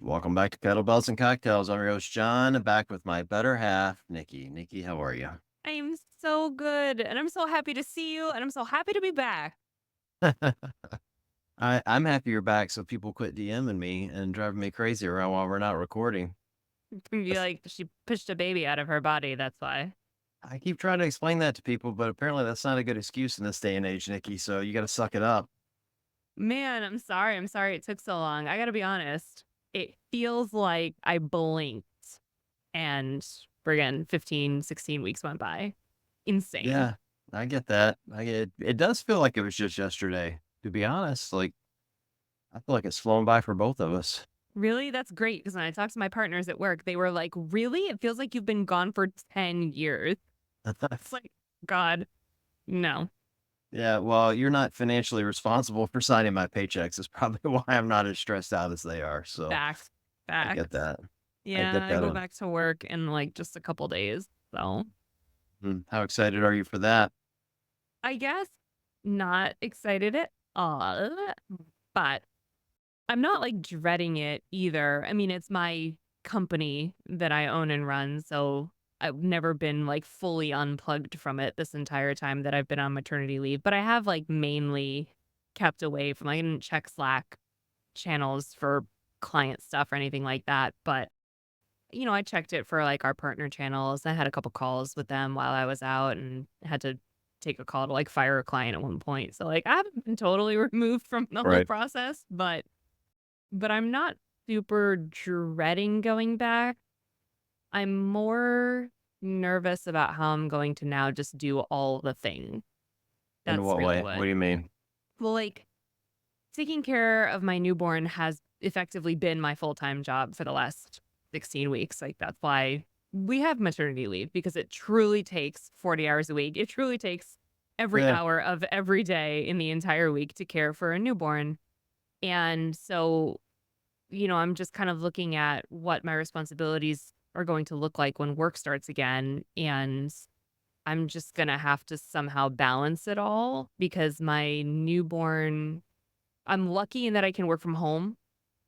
Welcome back to Kettlebells and Cocktails. I'm your host, John, back with my better half, Nikki. Nikki, how are you? I am so good, and I'm so happy to see you, and I'm so happy to be back. I'm happy you're back so people quit DMing me and driving me crazy around while we're not recording. You That's, like she pushed a baby out of her body, that's why. I keep trying to explain that to people, but apparently that's not a good excuse in this day and age, Nikki. So you got to suck it up. Man, I'm sorry. I'm sorry it took so long. I gotta be honest. It feels like I blinked and friggin' 15, 16 weeks went by. Insane. Yeah, I get that. It does feel like it was just yesterday, to be honest. Like, I feel like it's flown by for both of us. Really? That's great. Because when I talked to my partners at work, they were like, "Really? It feels like you've been gone for 10 years." It's like, God, no. Yeah, well, you're not financially responsible for signing my paychecks is probably why I'm not as stressed out as they are, so Facts. I get Facts. that. I Yeah, get I that, go back to work in, like, just a couple days, so, how excited are you for that? I guess not excited at all, but I'm not, like, dreading it either. I mean, it's my company that I own and run, so I've never been, like, fully unplugged from it this entire time that I've been on maternity leave, but I have, like, mainly kept away from I didn't check Slack channels for client stuff or anything like that, but I checked it for, like, our partner channels. I had a couple calls with them while I was out and had to take a call to, like, fire a client at one point. So, like, I haven't been totally removed from the whole Right. process, but I'm not super dreading going back. I'm more nervous about how I'm going to now just do all the thing. In That's what really way? What what do you mean? well, like, taking care of my newborn has effectively been my full-time job for the last 16 weeks. Like, that's why we have maternity leave because it truly takes 40 hours a week. It truly takes every Yeah, hour of every day in the entire week to care for a newborn. And so, I'm just kind of looking at what my responsibilities are going to look like when work starts again. And I'm just going to have to somehow balance it all because my newborn I'm lucky in that I can work from home,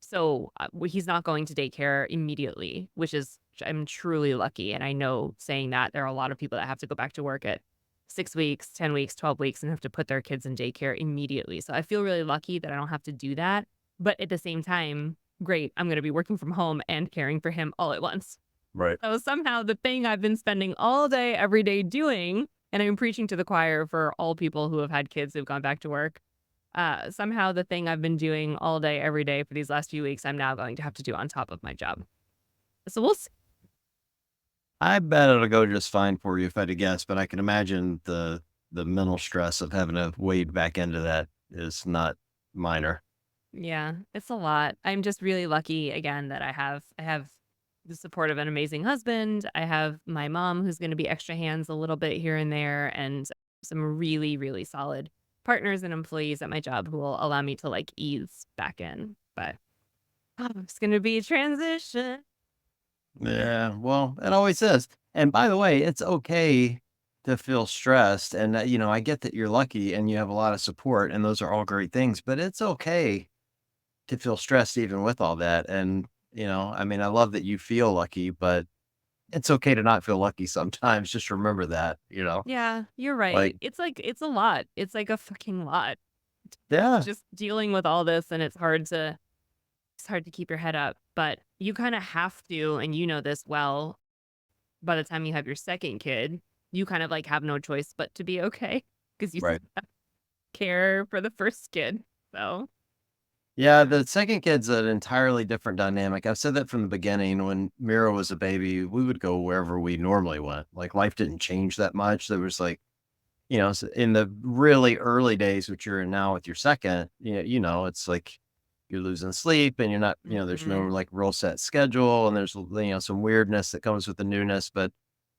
so, he's not going to daycare immediately, which is I'm truly lucky, and I know saying that there are a lot of people that have to go back to work at 6 weeks, 10 weeks, 12 weeks, and have to put their kids in daycare immediately, so I feel really lucky that I don't have to do that, but at the same time, great, I'm gonna be working from home and caring for him all at once. right. So somehow the thing I've been spending all day, every day doing, and I'm preaching to the choir for all people who have had kids who've gone back to work, somehow the thing I've been doing all day, every day for these last few weeks, I'm now going to have to do on top of my job. So we'll see. I bet it'll go just fine for you if I had to guess, but I can imagine the mental stress of having to wade back into that is not minor. Yeah, it's a lot. I'm just really lucky again that I have the support of an amazing husband. I have my mom who's going to be extra hands a little bit here and there and some really, really solid partners and employees at my job who will allow me to like ease back in. But it's going to be a transition. Yeah, well, it always is. And by the way, it's okay to feel stressed. And, I get that you're lucky and you have a lot of support, and those are all great things, but it's okay to feel stressed even with all that. And, I mean, I love that you feel lucky, but it's okay to not feel lucky sometimes. Just remember that. Yeah, you're Like, right. It's like it's a lot. It's like a fucking lot. yeah, Just dealing with all this and it's hard to keep your head up, but you kind of have to and you know this well by the time you have your second kid, you kind of like have no choice but to be okay because you still right. care for the first kid. So, Yeah, the second kid's an entirely different dynamic. I've said that from the beginning. When Mira was a baby, we would go wherever we normally went. Like, life didn't change that much. There was like, in the really early days, which you're in now with your second, it's like you're losing sleep and you're not, there's no mhm. like real set schedule and there's, some weirdness that comes with the newness. But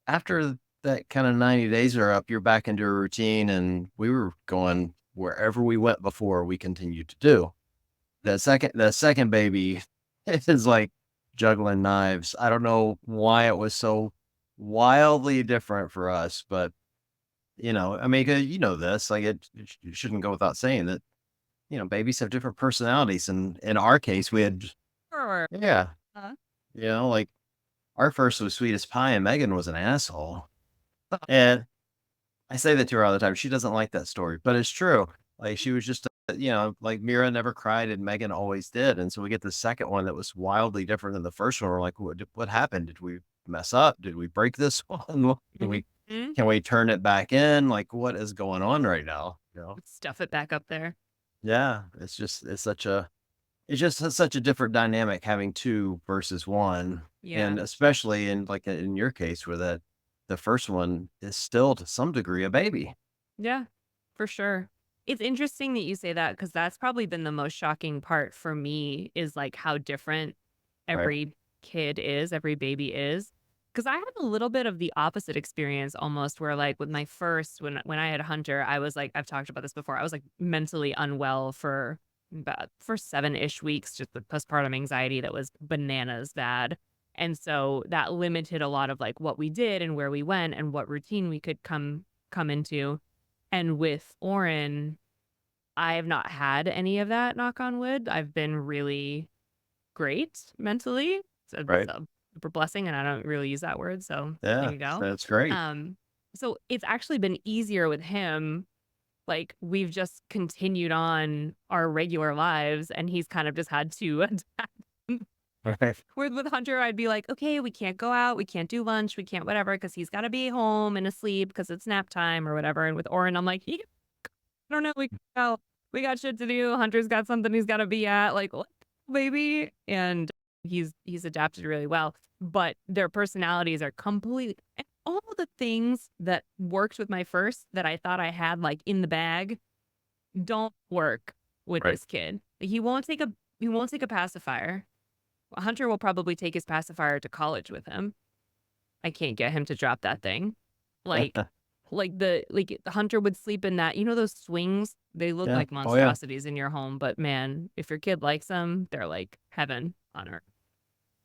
after that kind of 90 days are up, you're back into a routine. And we were going wherever we went before, we continued to do. The second baby is like juggling knives. I don't know why it was so wildly different for us, but I mean, 'cause you know this, like it shouldn't go without saying that, babies have different personalities. And in our case, we had or Yeah. uh, Like our first was sweet as pie and Megan was an asshole. And I say that to her all the time. She doesn't like that story, but it's true. Like she was just, like Mira never cried and Megan always did. And so we get the second one that was wildly different than the first one. We're like, what happened? Did we mess up? Did we break this one? Mhm. Can we turn it back in? Like what is going on right now? Stuff it back up there. Yeah. It's just such a different dynamic having 2 versus 1, Yeah. and especially in your case where the first one is still to some degree a baby, Yeah, for sure. It's interesting that you say that because that's probably been the most shocking part for me is like how different right? every kid is, every baby is. Because I had a little bit of the opposite experience almost where like with my first, when I had Hunter, I was like, I've talked about this before. I was like mentally unwell for about for 7-ish weeks, just with postpartum anxiety that was bananas bad. And so that limited a lot of like what we did and where we went and what routine we could come into. And with Oren, I have not had any of that, knock on wood. I've been really great mentally. So it's Right. a super blessing, and I don't really use that word, so there Yeah, you go. that's great. Um, so it's actually been easier with him. Like, we've just continued on our regular lives, and he's kind of just had to adapt. Right. With Hunter, I'd be like, "Okay, we can't go out, we can't do lunch, we can't whatever, because 'cause he's gotta be home and asleep because it's nap time or whatever." And with Oren, I'm like, "He I don't know. We got shit to do. Hunter's got something he's got to be at. Like, what, baby?" And he's adapted really well. But their personalities are completely and all the things that worked with my first that I thought I had like in the bag don't work with Right. this kid. He won't take a pacifier. Hunter will probably take his pacifier to college with him. I can't get him to drop that thing. Like the Hunter would sleep in that those swings? They look Yeah. like Oh, yeah. monstrosities in your home, but man, if your kid likes them, they're like heaven on earth.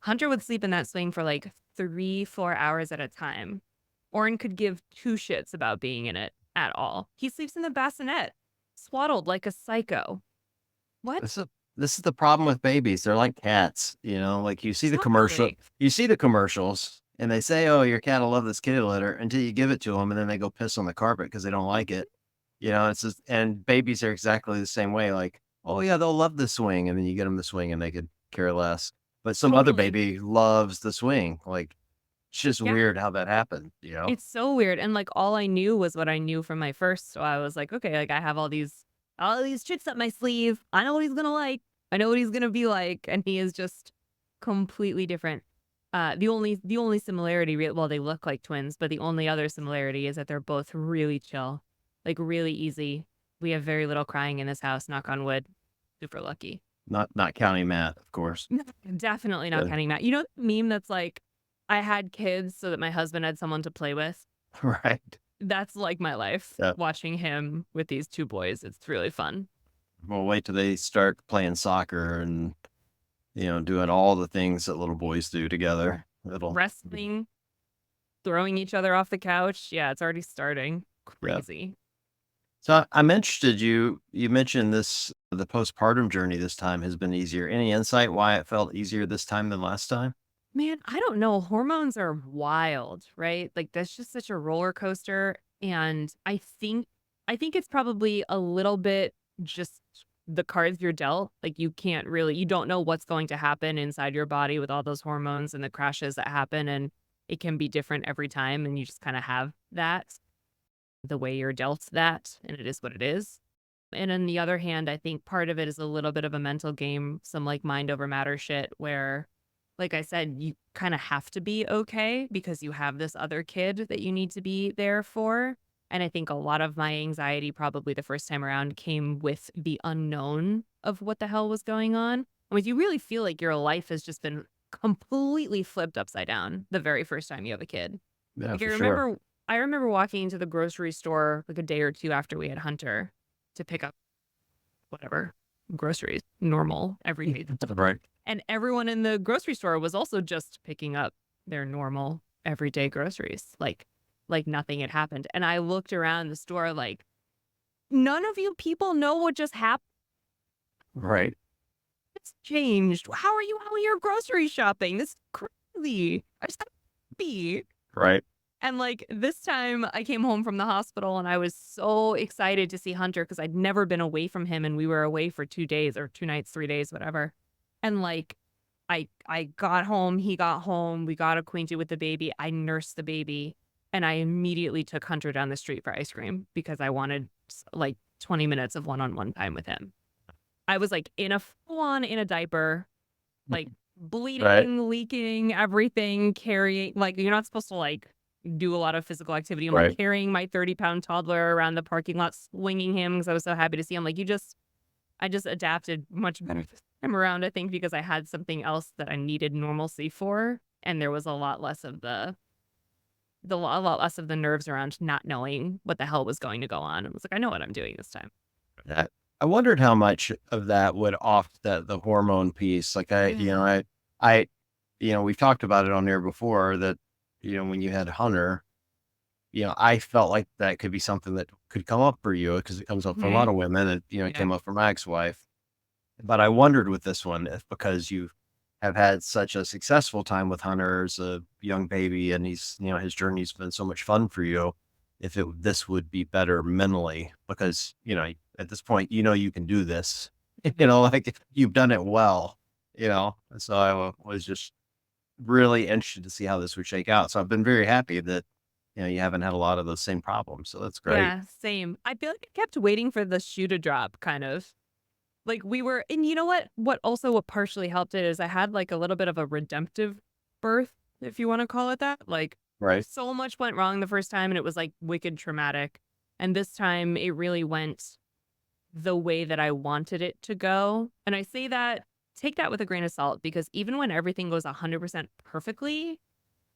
Hunter would sleep in that swing for like 3, 4 hours at a time. Orin could give 2 shits about being in it at all. He sleeps in the bassinet, swaddled like a psycho. This What? is this is the problem with babies. They're like cats, like Totally. you see the commercials and they say, "Oh, your cat will love this kitty litter," until you give it to them and then they go piss on the carpet because they don't like it. It's just and babies are exactly the same way, like, "Oh, yeah, they'll love the swing," and then you get them the swing and they could care less. But some other Totally. baby loves the swing, like, it's just Yeah. weird how that happened? It's so weird, and, like, all I knew was what I knew from my first, so I was like, "Okay, like, I have all these tricks up my sleeve. I know what he's gonna like. I know what he's gonna be like," and he is just completely different. The only similarity well, they look like twins, but the only other similarity is that they're both really chill, like, really easy. We have very little crying in this house, knock on wood. Super lucky. Not counting Matt, of course. Definitely not Yeah, counting Matt. You know the meme that's like, "I had kids so that my husband had someone to play with?" right. That's like my life, Yeah. watching him with these 2 boys. It's really fun. Well, wait till they start playing soccer and, doing all the things that little boys do together. It'll Wrestling, throwing each other off the couch. Yeah, it's already starting. Yeah. Crazy. So I'm interested, you mentioned the postpartum journey this time has been easier. Any insight why it felt easier this time than last time? Man, I don't know. Hormones are wild, right? Like that's just such a roller coaster. And I think it's probably a little bit just the cards you're dealt. Like you don't know what's going to happen inside your body with all those hormones and the crashes that happen. And it can be different every time. And you just kind of have that the way you're dealt that. And it is what it is. And on the other hand, I think part of it is a little bit of a mental game, some like mind over matter shit where, like I said, you kind of have to be okay because you have this other kid that you need to be there for. And I think a lot of my anxiety, probably the first time around, came with the unknown of what the hell was going on. I mean, you really feel like your life has just been completely flipped upside down the very first time you have a kid. Yeah, Like I for sure. remember, I remember walking into the grocery store like a day or two after we had Hunter to pick up whatever groceries, normal everyday stuff. Right. And everyone in the grocery store was also just picking up their normal everyday groceries, like nothing had happened. And I looked around the store like, none of you people know what just happened. Right. changed. How are you out here grocery shopping? This is crazy. I just got be. Right. And like this time I came home from the hospital and I was so excited to see Hunter because I'd never been away from him and we were away for 2 days or 2 nights, 3 days, whatever. And like I got home, he got home, we got acquainted with the baby. I nursed the baby and I immediately took Hunter down the street for ice cream because I wanted like 20 minutes of one-on-one time with him. I was like in a full on in a diaper, like Right. bleeding, leaking, everything, carrying like you're not supposed to like do a lot of physical activity. I'm like Right. carrying my 30-pound toddler around the parking lot, swinging him because I was so happy to see him. Like I just adapted much better this time around, I think, because I had something else that I needed normalcy for. And there was a lot less of a lot less of the nerves around not knowing what the hell was going to go on. I was like, I know what I'm doing this time. I I wondered how much of that would offset the hormone piece. Like Yeah. I, we've talked about it on here before that, when you had Hunter, I felt like that could be something that could come up for you because it comes up for a lot Hmm. of women and, it Yeah. came up for my ex-wife. But I wondered with this one, if because you have had such a successful time with Hunter as a young baby and his journey's been so much fun for you, if this would be better mentally because, at this point, you can do this, like you've done it well, and so was just really interested to see how this would shake out. So I've been very happy that, you haven't had a lot of those same problems. So that's great. Yeah. Same. I feel like I kept waiting for the shoe to drop, kind of. Like we were, and you know what? What partially helped it is I had like a little bit of a redemptive birth, if you want to call it that. Like Right. so much went wrong the first time and it was like wicked traumatic. And this time it really went the way that I wanted it to go. And I say that, take that with a grain of salt because even when everything goes 100% perfectly,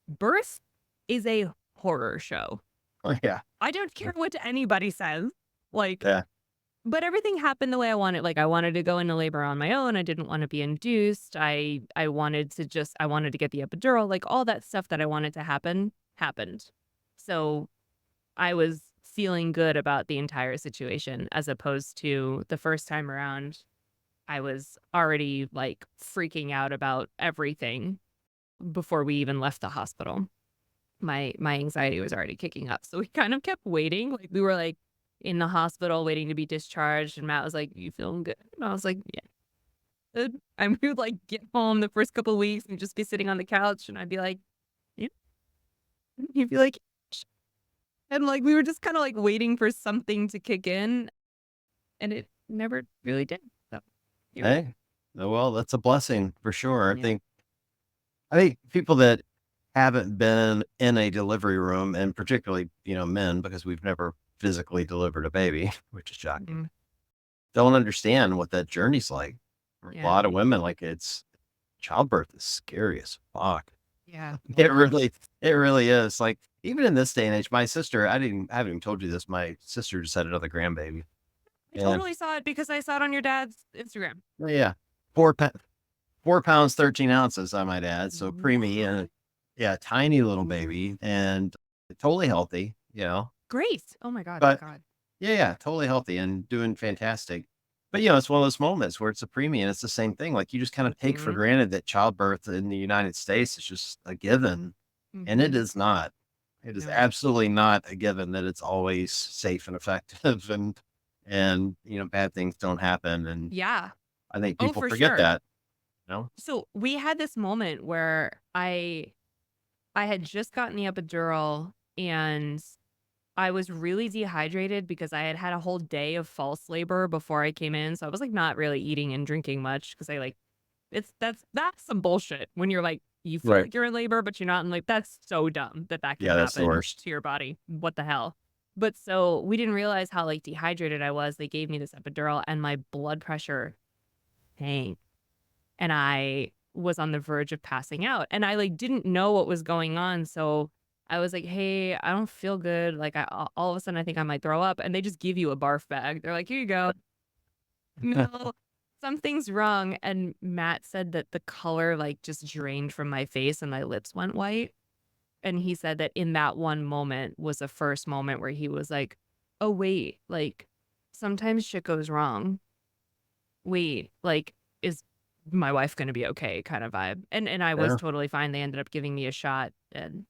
birth is a horror show. Oh, yeah. I don't care what anybody says. Like, Yeah. but everything happened the way I wanted. Like I wanted to go into labor on my own. I didn't want to be induced. I wanted to I wanted to get the epidural. Like all that stuff that I wanted to happen happened. So I was feeling good about the entire situation as opposed to the first time around. I was already like freaking out about everything before we even left the hospital. My anxiety was already kicking up. So we kind of kept waiting. Like we were like in the hospital waiting to be discharged. And Matt was like, "You feeling good?" And I was like, "Yeah, good." And we would like get home the first couple of weeks and just be sitting on the couch. And I'd be like, "Yeah." He'd be like, "Sh-" and like we were just kind of like waiting for something to kick in. And it never really did. So here we are. Hey, well, that's a blessing for sure. Yeah. I think people that haven't been in a delivery room, and particularly, men, because we've never physically delivered a baby, which is shocking, Mhm. don't understand what that journey's like. For a Yeah. lot of women, like childbirth is scary as fuck. Yeah. Oh It gosh. really, it really is. Like even in this day and age, my sister, I haven't even told you this. My sister just had another grandbaby, I and totally saw it because I saw it on your dad's Instagram. yeah, 4 pounds 13 ounces, I might add. So preemie What? and yeah, tiny little baby and totally healthy, Grace. Oh my God, thank but God. yeah, yeah, totally healthy and doing fantastic. But it's one of those moments where it's a preemie and it's the same thing. Like you just kind of take for Mhm. granted that childbirth in the United States is just a given. And it Mhm. is not. It is No. absolutely not a given that it's always safe and effective and bad things don't happen. And Yeah. I think Oh, people for forget sure. that, you know? So we had this moment where I had just gotten the epidural and I was really dehydrated because I had had a whole day of false labor before I came in. So I was like not really eating and drinking much because I like that's some bullshit when you're like you feel Right. like you're in labor but you're not, and like that's so dumb that that can Yeah, that's the happen worst. to your body. What the hell? But so we didn't realize how like dehydrated I was. They gave me this epidural and my blood pressure tanked and I was on the verge of passing out and I like didn't know what was going on. So I was like, "Hey, I don't feel good. Like all of a sudden I think I might throw up." And they just give you a barf bag. They're like, "Here you go." No, something's wrong. And Matt said that the color like just drained from my face and my lips went white. And he said that in that one moment was the first moment where he was like, "Oh wait, like sometimes shit goes wrong. Wait, like is my wife gonna be okay kind of vibe. And I was Yeah. totally fine. They ended up giving me a shot and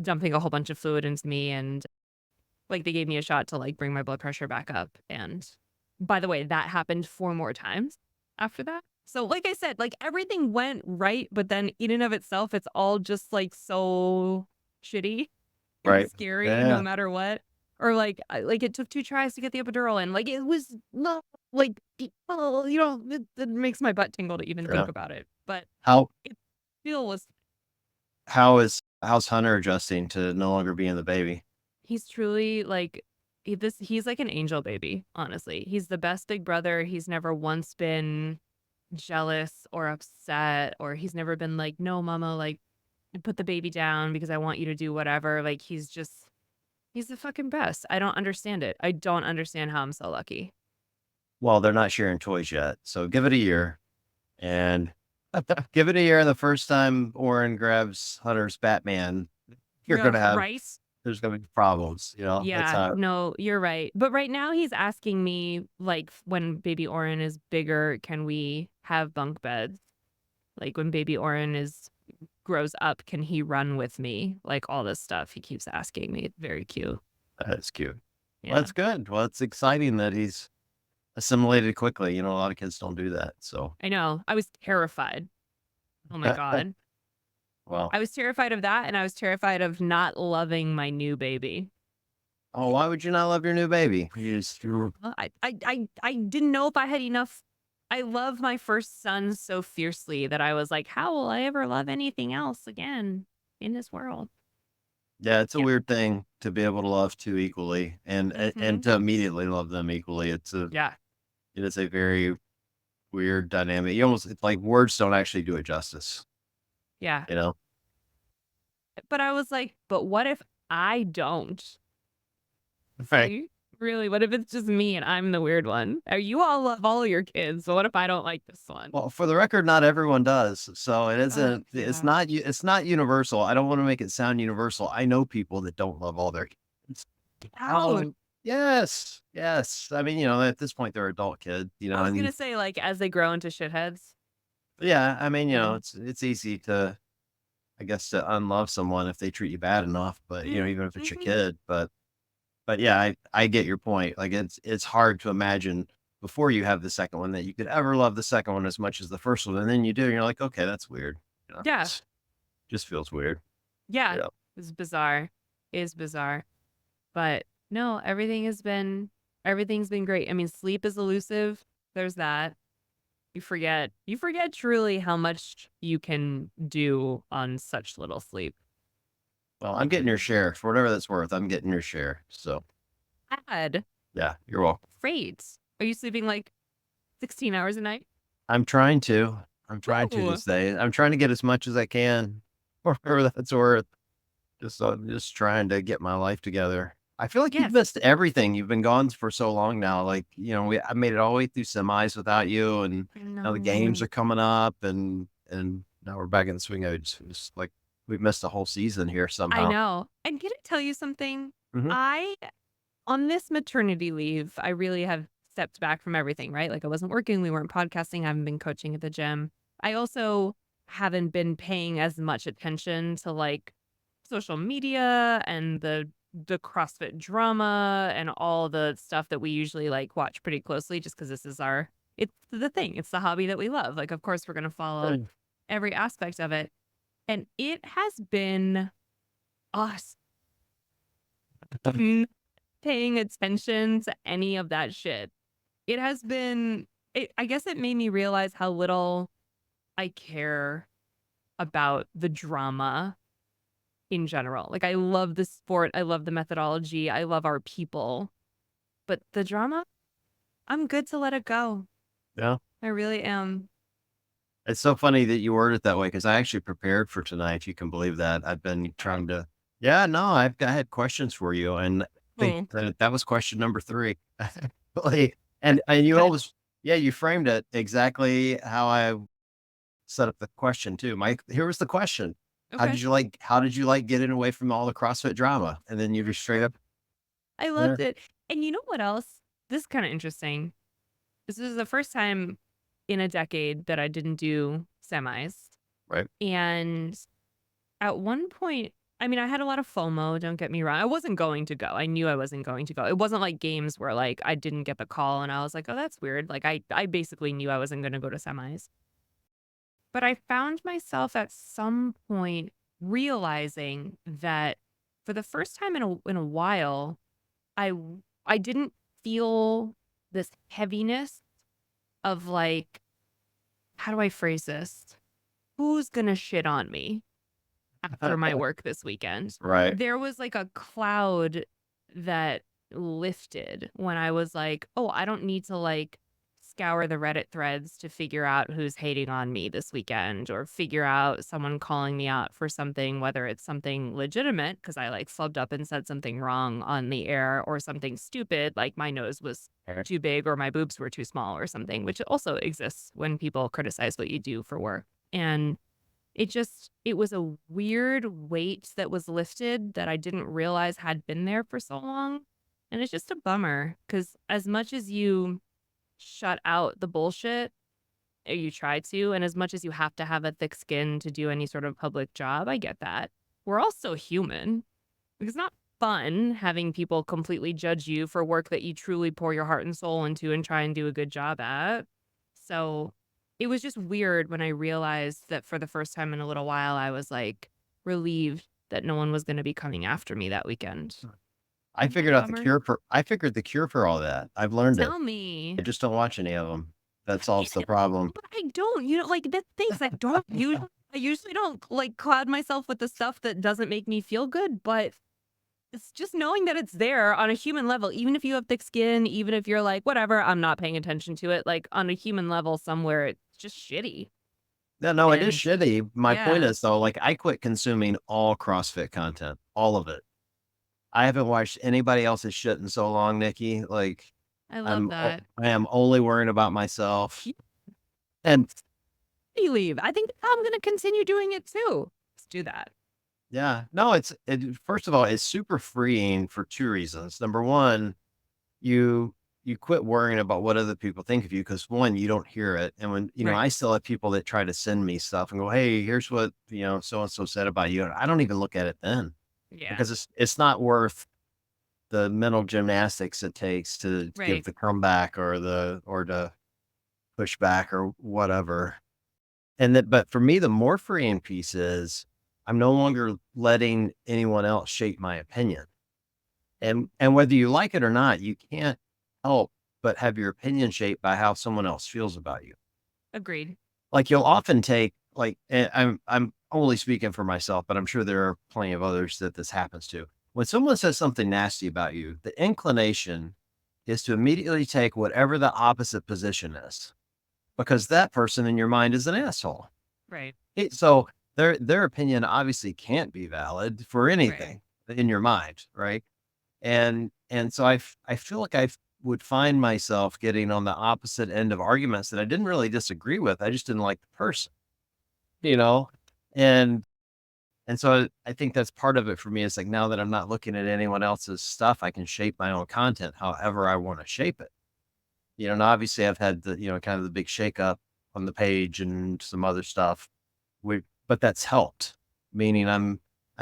dumping a whole bunch of fluid into me, and like they gave me a shot to like bring my blood pressure back up. And by the way, that happened 4 more times after that. So like I said, like everything went right, but then in and of itself, it's all just like so shitty and Right. scary no Yeah. matter what. Or like like it took 2 tries to get the epidural in. Like it was not like oh, it makes my butt tingle to even Yeah. think about it. But How it still was how's Hunter adjusting to no longer being the baby? he's truly like he's like an angel baby, honestly. He's the best big brother. He's never once been jealous or upset, or he's never been like, "No, mama, like put the baby down because I want you to do whatever." Like he's the fucking best. I don't understand it. I don't understand how I'm so lucky. Well, they're not sharing toys yet, so give it a year and give it a year. And the first time Oren grabs Hunter's Batman, you're Yeah, gonna have right? there's gonna be problems. That's Yeah, how. no, you're right. But right now he's asking me like when baby Oren is bigger, can we have bunk beds? Like when baby Oren is grows up, can he run with me? Like all this stuff he keeps asking me. It's very cute. That's cute. Well, Yeah. that's good. Well, it's exciting that he's assimilated quickly. A lot of kids don't do that. So, I know. I was terrified. Oh my God. well, I was terrified of that, and I was terrified of not loving my new baby. oh, why would you not love your new baby? I didn't know if I had enough. I love my first son so fiercely that I was like, how will I ever love anything else again in this world? Yeah, it's a Yeah. weird thing to be able to love two equally and Hmm. to immediately love them equally. Yeah. It is a very weird dynamic. It's like words don't actually do it justice, Yeah. you know? But I was like, but what if I don't? Right. See? Really, what if it's just me and I'm the weird one? You all love all your kids, so what if I don't like this one? Well, for the record, not everyone does. So it isn't, Yeah. it's not universal. I don't want to make it sound universal. I know people that don't love all their kids. Ouch. Oh, yes. Yes. I mean, at this point they're adult kids, I was and gonna say, like, as they grow into shitheads. yeah, I mean, Yeah. it's easy to, I guess, to unlove someone if they treat you bad enough, but even if it's your Mm-hmm. kid, but yeah, I get your point. Like it's hard to imagine before you have the second one that you could ever love the second one as much as the first one, and then you do, and you're like, okay, that's weird. Yeah. It's just feels weird. Yeah. You know, It's bizarre. It is bizarre. But no, everything's been great. I mean, sleep is elusive. There's that. You forget truly how much you can do on such little sleep. well, I'm getting your share for whatever that's worth. I'm getting your share. So God, yeah, you're welcome. great. Are you sleeping like 16 hours a night? I'm trying to. I'm trying to Ooh. this day. I'm trying to get as much as I can for whatever that's worth. I'm just trying to get my life together. I feel like you've Yes. missed everything. You've been gone for so long now. Like, I made it all the way through semis without you, and now the games No. are coming up, and now we're back in the swing of it. It's like we've missed a whole season here I somehow. know. And can I tell you something? Mhm. I On this maternity leave, I really have stepped back from everything, right? Like I wasn't working, we weren't podcasting, I haven't been coaching at the gym. I also haven't been paying as much attention to like social media and the CrossFit drama and all the stuff that we usually like watch pretty closely just because this is it's the thing. It's the hobby that we love. Like of course we're gonna follow Good. every aspect of it. And it has been us paying attention to any of that shit. It has been I guess it made me realize how little I care about the drama in general. Like I love the sport, I love the methodology, I love our people, but the drama, I'm good to let it go. Yeah. I really am. It's so funny that you word it that way because I actually prepared for tonight. If you can believe that. I've been trying to. Yeah, no, I had questions for you, and I think Oh, that was question number three. Really, and you good. always, yeah, you framed it exactly how I set up the question too. Mike, here was the question: Okay. How did you like getting away from all the CrossFit drama? And then you just straight up I there. loved it. And you know what else? This is kind of interesting. This is the first time. in a decade that I didn't do semis. Right. And at one point, I mean, I had a lot of FOMO, don't get me wrong. I wasn't going to go. I knew I wasn't going to go. It wasn't like games where like I didn't get the call and I was like, "Oh, that's weird." Like I basically knew I wasn't going to go to semis. But I found myself at some point realizing that for the first time in a while, I didn't feel this heaviness of like, how do I phrase this? Who's gonna shit on me after my work this weekend? Right. There was like a cloud that lifted when I was like, oh, I don't need to like scour the Reddit threads to figure out who's hating on me this weekend or figure out someone calling me out for something, whether it's something legitimate because I like flubbed up and said something wrong on the air or something stupid like my nose was Right. too big or my boobs were too small or something, which also exists when people criticize what you do for work. And it was a weird weight that was lifted that I didn't realize had been there for so long. And it's just a bummer because as much as you shut out the bullshit, or you try to, and as much as you have to have a thick skin to do any sort of public job, I get that. We're all so human. It's not fun having people completely judge you for work that you truly pour your heart and soul into and try and do a good job at. So it was just weird when I realized that for the first time in a little while, I was like relieved that no one was going to be coming after me that weekend. I Isn't that figured a out the bummer? cure for I figured the cure for all that. I've learned it. Tell I me. just don't watch any of them. That solves the It problem. but I don't, like, the things I usually don't, like, cloud myself with the stuff that doesn't make me feel good, but it's just knowing that it's there on a human level, even if you have thick skin, even if you're like, "Whatever, I'm not paying attention to it," like, on a human level somewhere, it's just shitty, No, no, it is and shitty. My point yeah, is though, like I quit consuming all CrossFit content, all of it. I haven't watched anybody else's shit in so long, Nikki. Like I love that. I am only worrying about myself. You And leave. I think I'm gonna continue doing it too. Let's do that. yeah, no, first of all, it's super freeing for 2 reasons. Number 1, you you quit worrying about what other people think of you because 1, you don't hear it. And when Right. I still have people that try to send me stuff and go, "Hey, here's what, so and so said about you." And I don't even look at it then Yeah. because it's not worth the mental gymnastics it takes to give Right. the comeback or to push back or whatever. And that but for me, the more freeing piece is I'm no longer letting anyone else shape my opinion. And whether you like it or not, you can't help but have your opinion shaped by how someone else feels about you. Agreed. Like you'll often take like and I'm only speaking for myself, but I'm sure there are plenty of others that this happens to. When someone says something nasty about you, the inclination is to immediately take whatever the opposite position is because that person in your mind is an asshole. Right. So their opinion obviously can't be valid for Right. anything in your mind, right? And so I feel like would find myself getting on the opposite end of arguments that I didn't really disagree with. I just didn't like the person, you know? And and so I think that's part of it for me. It's like now that I'm not looking at anyone else's stuff, I can shape my own content however I want to shape it. And obviously I've had the, kind of the big shakeup on the page and some other stuff. But that's helped, meaning I'm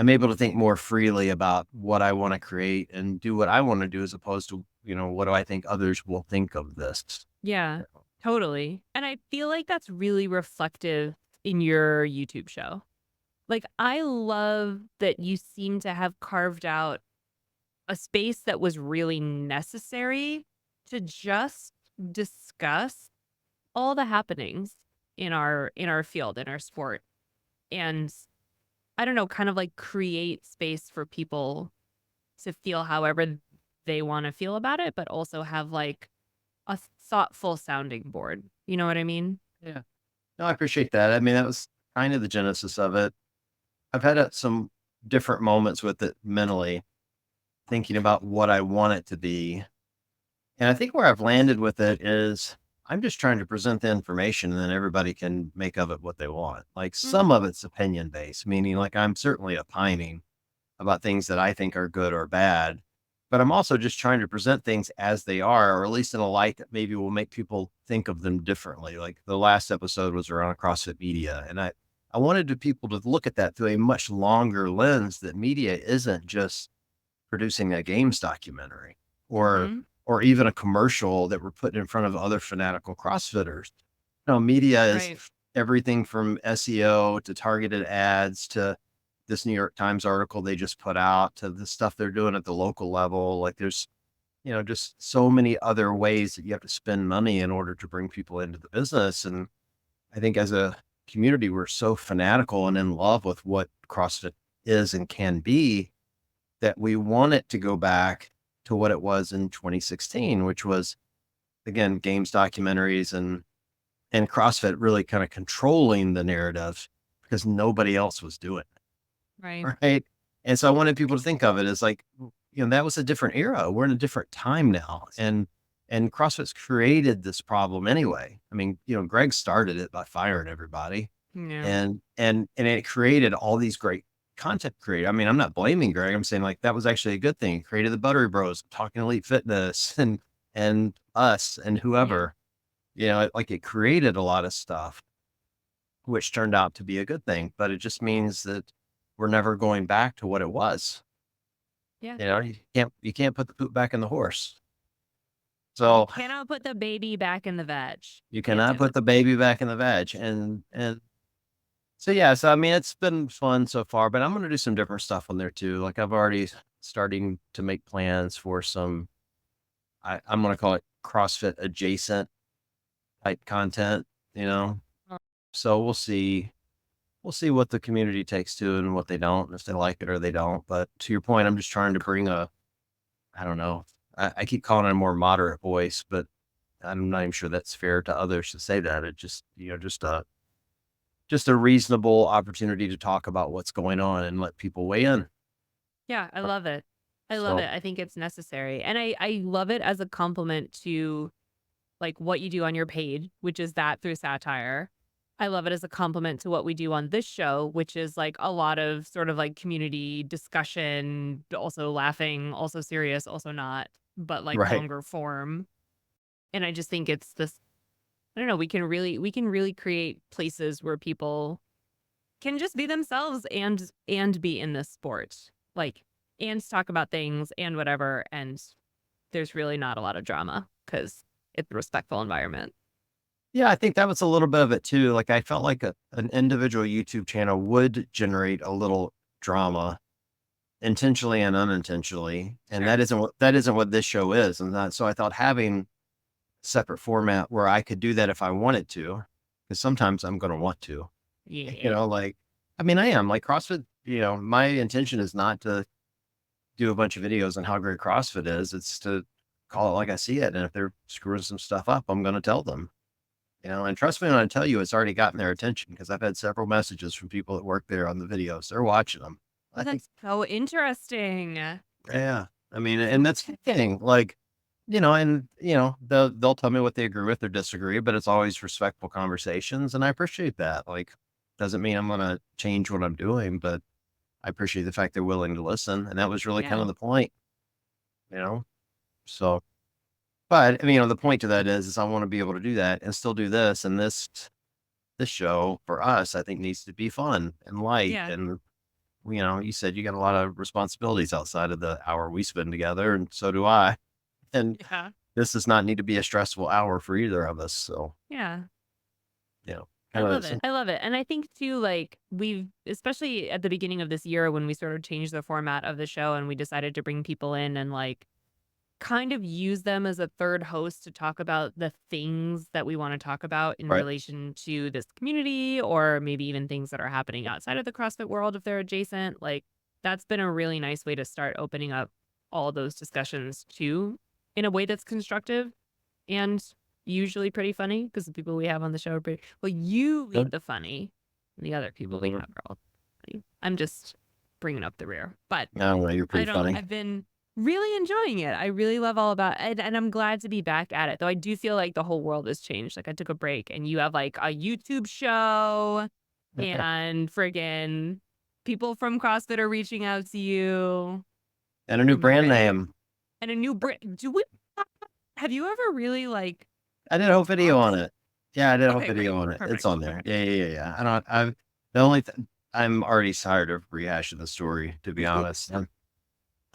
able to think more freely about what I want to create and do what I want to do as opposed to, what do I think others will think of this? Yeah, totally. And I feel like that's really reflective in your YouTube show. Like, I love that you seem to have carved out a space that was really necessary to just discuss all the happenings in our field, in our sport. And I don't know, kind of like create space for people to feel however they want to feel about it, but also have like a thoughtful sounding board. You know what I mean? Yeah. No, I appreciate that. I mean, that was kind of the genesis of it. I've had some different moments with it mentally, thinking about what I want it to be. And I think where I've landed with it is I'm just trying to present the information and then everybody can make of it what they want. Like Mhm. some of it's opinion based, meaning like I'm certainly opining about things that I think are good or bad. but I'm also just trying to present things as they are, or at least in a light that maybe will make people think of them differently. Like the last episode was around CrossFit media. And I wanted people to look at that through a much longer lens, that media isn't just producing a games documentary or Mhm. or even a commercial that we're putting in front of other fanatical CrossFitters. No, media is Right. everything from SEO to targeted ads to this New York Times article they just put out to the stuff they're doing at the local level. Like there's, just so many other ways that you have to spend money in order to bring people into the business. And I think as a community, we're so fanatical and in love with what CrossFit is and can be, that we want it to go back to what it was in 2016, which was, again, games documentaries and CrossFit really kind of controlling the narrative because nobody else was doing Right. it. Right. And so I wanted people to think of it as like, that was a different era. We're in a different time now. And CrossFit's created this problem anyway. I mean, Greg started it by firing everybody Yeah. and it created all these great content creators. I mean, I'm not blaming Greg. I'm saying like that was actually a good thing. It created the Buttery Bros, Talking Elite Fitness, and us and Yeah. whoever. It created a lot of stuff, which turned out to be a good thing. But it just means that we're never going back to what it was. Yeah. You can't put the poop back in the horse. You So cannot put the baby back in the veg. you Can't cannot do put it. the baby back in the veg. And so yeah, so I mean, it's been fun so far, but I'm gonna do some different stuff on there too. Like I've already starting to make plans for some. I'm gonna call it CrossFit adjacent type content. You know, Uh, so we'll see. We'll see what the community takes to and what they don't, if they like it or they don't. But to your point, I'm just trying to bring I don't know. I keep calling it a more moderate voice, but I'm not even sure that's fair to others to say that. It just, just a reasonable opportunity to talk about what's going on and let people weigh in. Yeah, I love it. I love So it. I think it's necessary. And I love it as a compliment to like what you do on your page, which is that through satire. I love it as a compliment to what we do on this show, which is like a lot of sort of like community discussion, also laughing, also serious, also not, but like right. longer form. And I just think it's this, I don't know, we can really create places where people can just be themselves and be in this sport. Like and talk about things and whatever, and there's really not a lot of drama because it's a respectful environment. Yeah, I think that was a little bit of it too. Like I felt like an individual YouTube channel would generate a little drama intentionally and unintentionally. And Sure. that isn't what this show is. And so I thought having separate format where I could do that if I wanted to, because sometimes I'm going to want to, Yeah. like, I mean, I am like CrossFit, my intention is not to do a bunch of videos on how great CrossFit is. It's to call it like I see it. And if they're screwing some stuff up, I'm going to tell them, and trust me when I tell you, it's already gotten their attention because I've had several messages from people that work there on the videos. They're watching them. Oh, I think, that's so interesting. yeah, I mean, and that's the thing, like, they'll tell me what they agree with or disagree, but it's always respectful conversations. And I appreciate that. Like, doesn't mean I'm going to change what I'm doing, but I appreciate the fact they're willing to listen. And that was really kind Yeah. of the point, you know? So, but I mean, the point to that is I want to be able to do that and still do this. And this show for us, I think needs to be fun and light. Yeah. And, you said you got a lot of responsibilities outside of the hour we spend together. And so do I. And Yeah. this does not need to be a stressful hour for either of us. So, Yeah. you know, I kind love of, it. I love it. And I think too, like we've, especially at the beginning of this year when we sort of changed the format of the show and we decided to bring people in and like kind of use them as a third host to talk about the things that we want to talk about in right. relation to this community or maybe even things that are happening outside of the CrossFit world if they're adjacent. Like that's been a really nice way to start opening up all those discussions too in a way that's constructive and usually pretty funny because the people we have on the show are pretty well, you lead Good. the funny. And the other people we have are all funny. I'm just bringing up the rear. But I don't know. You're I pretty don't know. funny. I've been really enjoying it. I really love all about it. And I'm glad to be back at it. Though I do feel like the whole world has changed. Like I took a break and you have like a YouTube show and friggin' people from CrossFit are reaching out to you. And a new Am I brand right? name. and a new brand. Do we have you ever really, like, I did a whole video on talked? it. Yeah, I did a whole Okay, video great. on it. It's Perfect. on there. Okay. Yeah. I don't I've the only th I'm already tired of rehashing the story, to be honest. I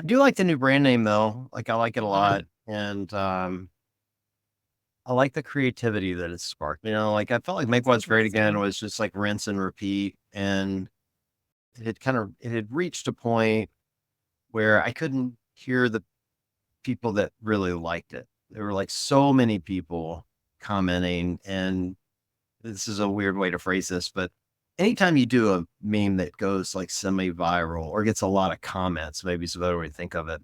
do like the new brand name though. Like, I like it a lot, and, I like the creativity that it sparked. Like, I felt like Make That's What's Great Again interesting. was just like rinse and repeat, and it had reached a point where I couldn't hear the people that really liked it. There were, like, so many people commenting, and this is a weird way to phrase this, but anytime you do a meme that goes, like, semi-viral or gets a lot of comments, maybe is a better way to think of it.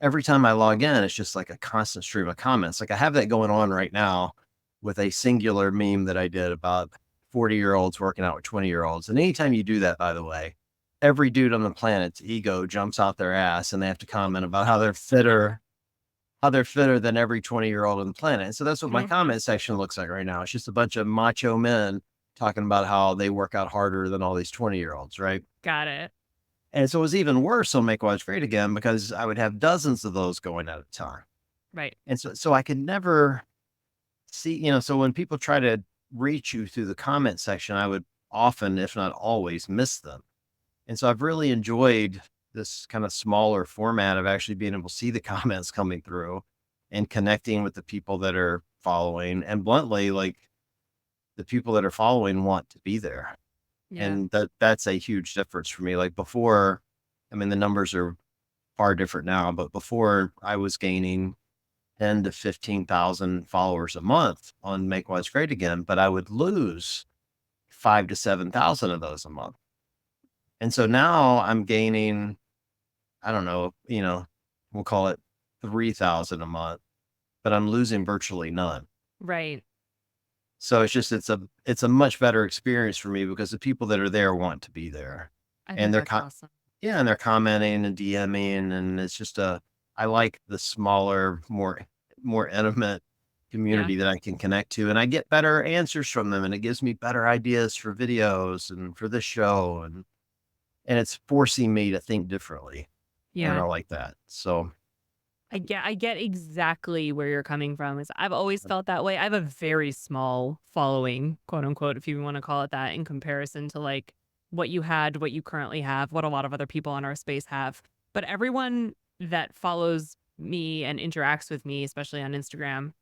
Every time I log in, it's just like a constant stream of comments. Like, I have that going on right now with a singular meme that I did about 40-year-olds working out with 20-year-olds. And anytime you do that, by the way, every dude on the planet's ego jumps out their ass and they have to comment about how they're fitter than every 20-year-old on the planet. And so that's what my Mhm. comment section looks like right now. It's just a bunch of macho men talking about how they work out harder than all these 20-year-olds, right? Got it. And so it was even worse on Make Watch Great Again because I would have dozens of those going at a time. Right. And so I could never see, so when people try to reach you through the comment section, I would often, if not always, miss them. And so I've really enjoyed this kind of smaller format of actually being able to see the comments coming through and connecting with the people that are following. And bluntly, like, the people that are following want to be there. Yeah. And that's a huge difference for me. Like, before, I mean, the numbers are far different now, but before I was gaining 10 to 15,000 followers a month on Make What's Great Again, but I would lose 5 to 7,000 of those a month. And so now I'm gaining, I don't know, we'll call it 3,000 a month, but I'm losing virtually none. Right. So it's a much better experience for me because the people that are there want to be there. I And think they're that's awesome. yeah, and they're commenting and DMing, and it's just I like the smaller, more intimate Yeah. community that I can connect to, and I get better answers from them, and it gives me better ideas for videos and for this show, and it's forcing me to think differently, and I Yeah. like that. So, I get exactly where you're coming from. Is I've always felt that way. I have a very small following, quote unquote, if you want to call it that, in comparison to like what you had, what you currently have, what a lot of other people in our space have. But everyone that follows me and interacts with me, especially on Instagram,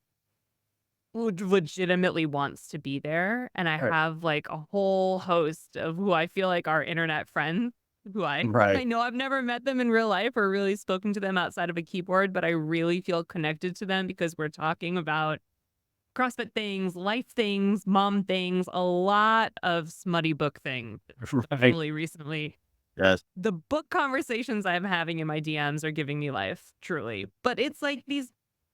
legitimately wants to be there. And I right, have like a whole host of who I feel like are internet friends who I right, know I've never met them in real life or really spoken to them outside of a keyboard, but I really feel connected to them because we're talking about CrossFit things, life things, mom things, a lot of smutty book things, right, especially recently. yes, The book conversations I'm having in my DMs are giving me life, truly. But it's like these,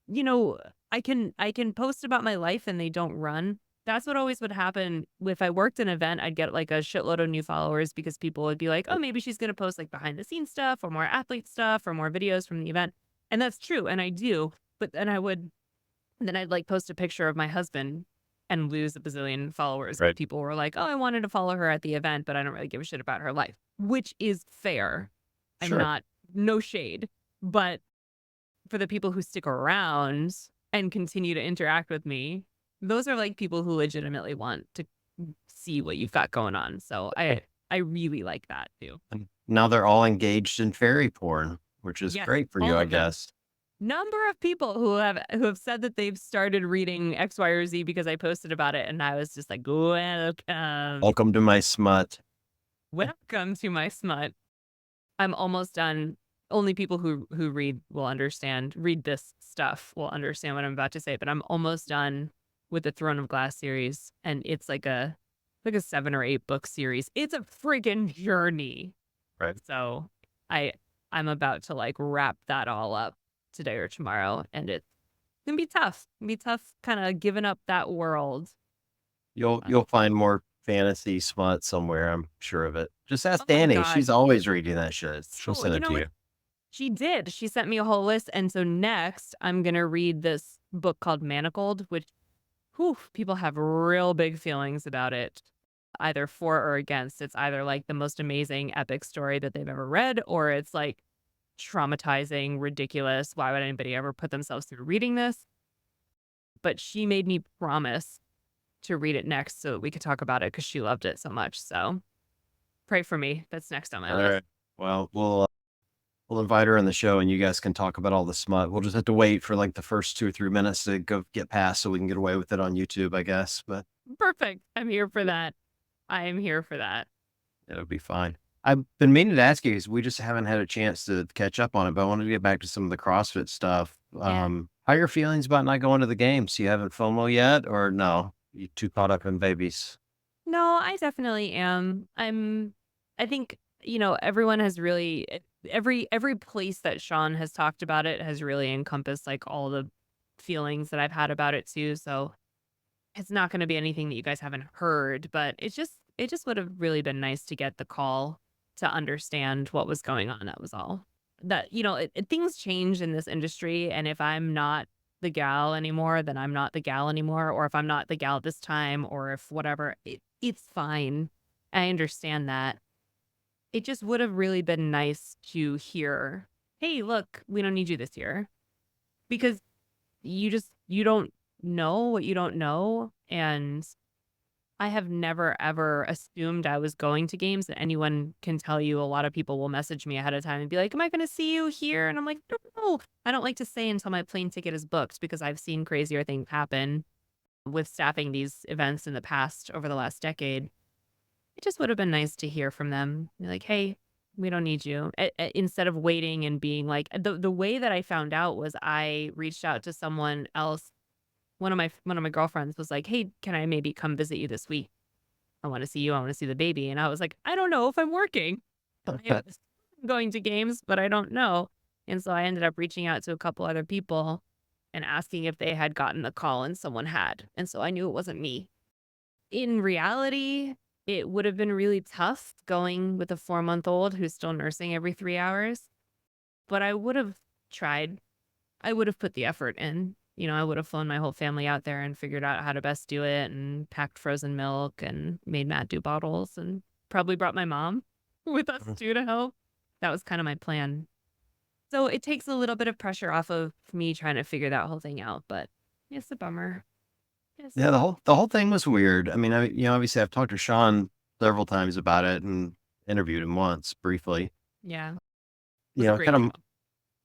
you know, I can post about my life and they don't run. That's what always would happen if I worked an event. I'd get like a shitload of new followers because people would be like, "Oh, maybe she's going to post like behind the scenes stuff or more athlete stuff or more videos from the event." And that's true, and I do. But then I'd like post a picture of my husband and lose a bazillion followers. right, People were like, "Oh, I wanted to follow her at the event, but I don't really give a shit about her life," which is fair. I'm sure, not, no shade, but for the people who stick around and continue to interact with me, those are like people who legitimately want to see what you've got going on. So right. I really like that too. And now they're all engaged in fairy porn, which is Yes, great for you, all I of them. guess. Number of people who have said that they've started reading X, Y, or Z because I posted about it, and I was just like, "Welcome, Welcome to my smut. welcome to my smut." I'm almost done. Only people who read this stuff will understand what I'm about to say, but I'm almost done with the Throne of Glass series, and it's like a 7 or 8 book series. It's a freaking journey. Right. So, I I'm about to, like, wrap that all up today or tomorrow, and it's gonna be tough. It's gonna be tough kinda giving up that world. But You'll find more fantasy smut somewhere, I'm sure of it. Just oh ask my Danny, god. she's always reading that shit. She'll So, send you it know to what? you. She did. She sent me a whole list, and so next, I'm gonna read this book called Manacled, which, whew, people have real big feelings about it, either for or against. It's either, like, the most amazing epic story that they've ever read, or it's, like, traumatizing, ridiculous. Why would anybody ever put themselves through reading this? But she made me promise to read it next so that we could talk about it because she loved it so much. So pray for me. That's next on my All list. right. Well, we'll invite her on the show, and you guys can talk about all the smut. We'll just have to wait for like the first 2 or 3 minutes to go get past, so we can get away with it on YouTube, I guess. But Perfect. I'm here for that. I am here for that. it'll be fine. I've been meaning to ask you because we just haven't had a chance to catch up on it. But I wanted to get back to some of the CrossFit stuff. Yeah. How are your feelings about not going to the games? You haven't FOMO yet, or no? You too caught up in babies? No, I definitely am. I think, everyone has really every place that Sean has talked about it has really encompassed like all the feelings that I've had about it too. So it's not going to be anything that you guys haven't heard, but it just would have really been nice to get the call to understand what was going on. That was all. That things change in this industry, and if I'm not the gal anymore, then I'm not the gal anymore. Or if I'm not the gal this time, or if whatever, it's fine. I understand that. It just would have really been nice to hear, "Hey, look, we don't need you this year," because you don't know what you don't know, and I have never ever assumed I was going to games, and anyone can tell you a lot of people will message me ahead of time and be like, "Am I gonna see you here?" And I'm like, "No." I don't like to say until my plane ticket is booked because I've seen crazier things happen with staffing these events in the past over the last decade. It just would have been nice to hear from them. Be like, "Hey, we don't need you." Instead of waiting and being like the way that I found out was I reached out to someone else. One of my girlfriends was like, "Hey, can I maybe come visit you this week? I wanna see you, I wanna see the baby." And I was like, "I don't know if I'm working. I am going to games, but I don't know." And so I ended up reaching out to a couple other people and asking if they had gotten the call, and someone had. And so I knew it wasn't me. In reality, it would have been really tough going with a 4-month-old who's still nursing every 3 hours, but I would have tried. I would have put the effort in. I would have flown my whole family out there and figured out how to best do it and packed frozen milk and made Matt do bottles and probably brought my mom with us Mhm. too to help. That was kind of my plan. So it takes a little bit of pressure off of me trying to figure that whole thing out, but it's a bummer. Yes. Yeah, the whole thing was weird. I mean, obviously, I've talked to Sean several times about it and interviewed him once briefly. Yeah. It You was a know, great kind of. job.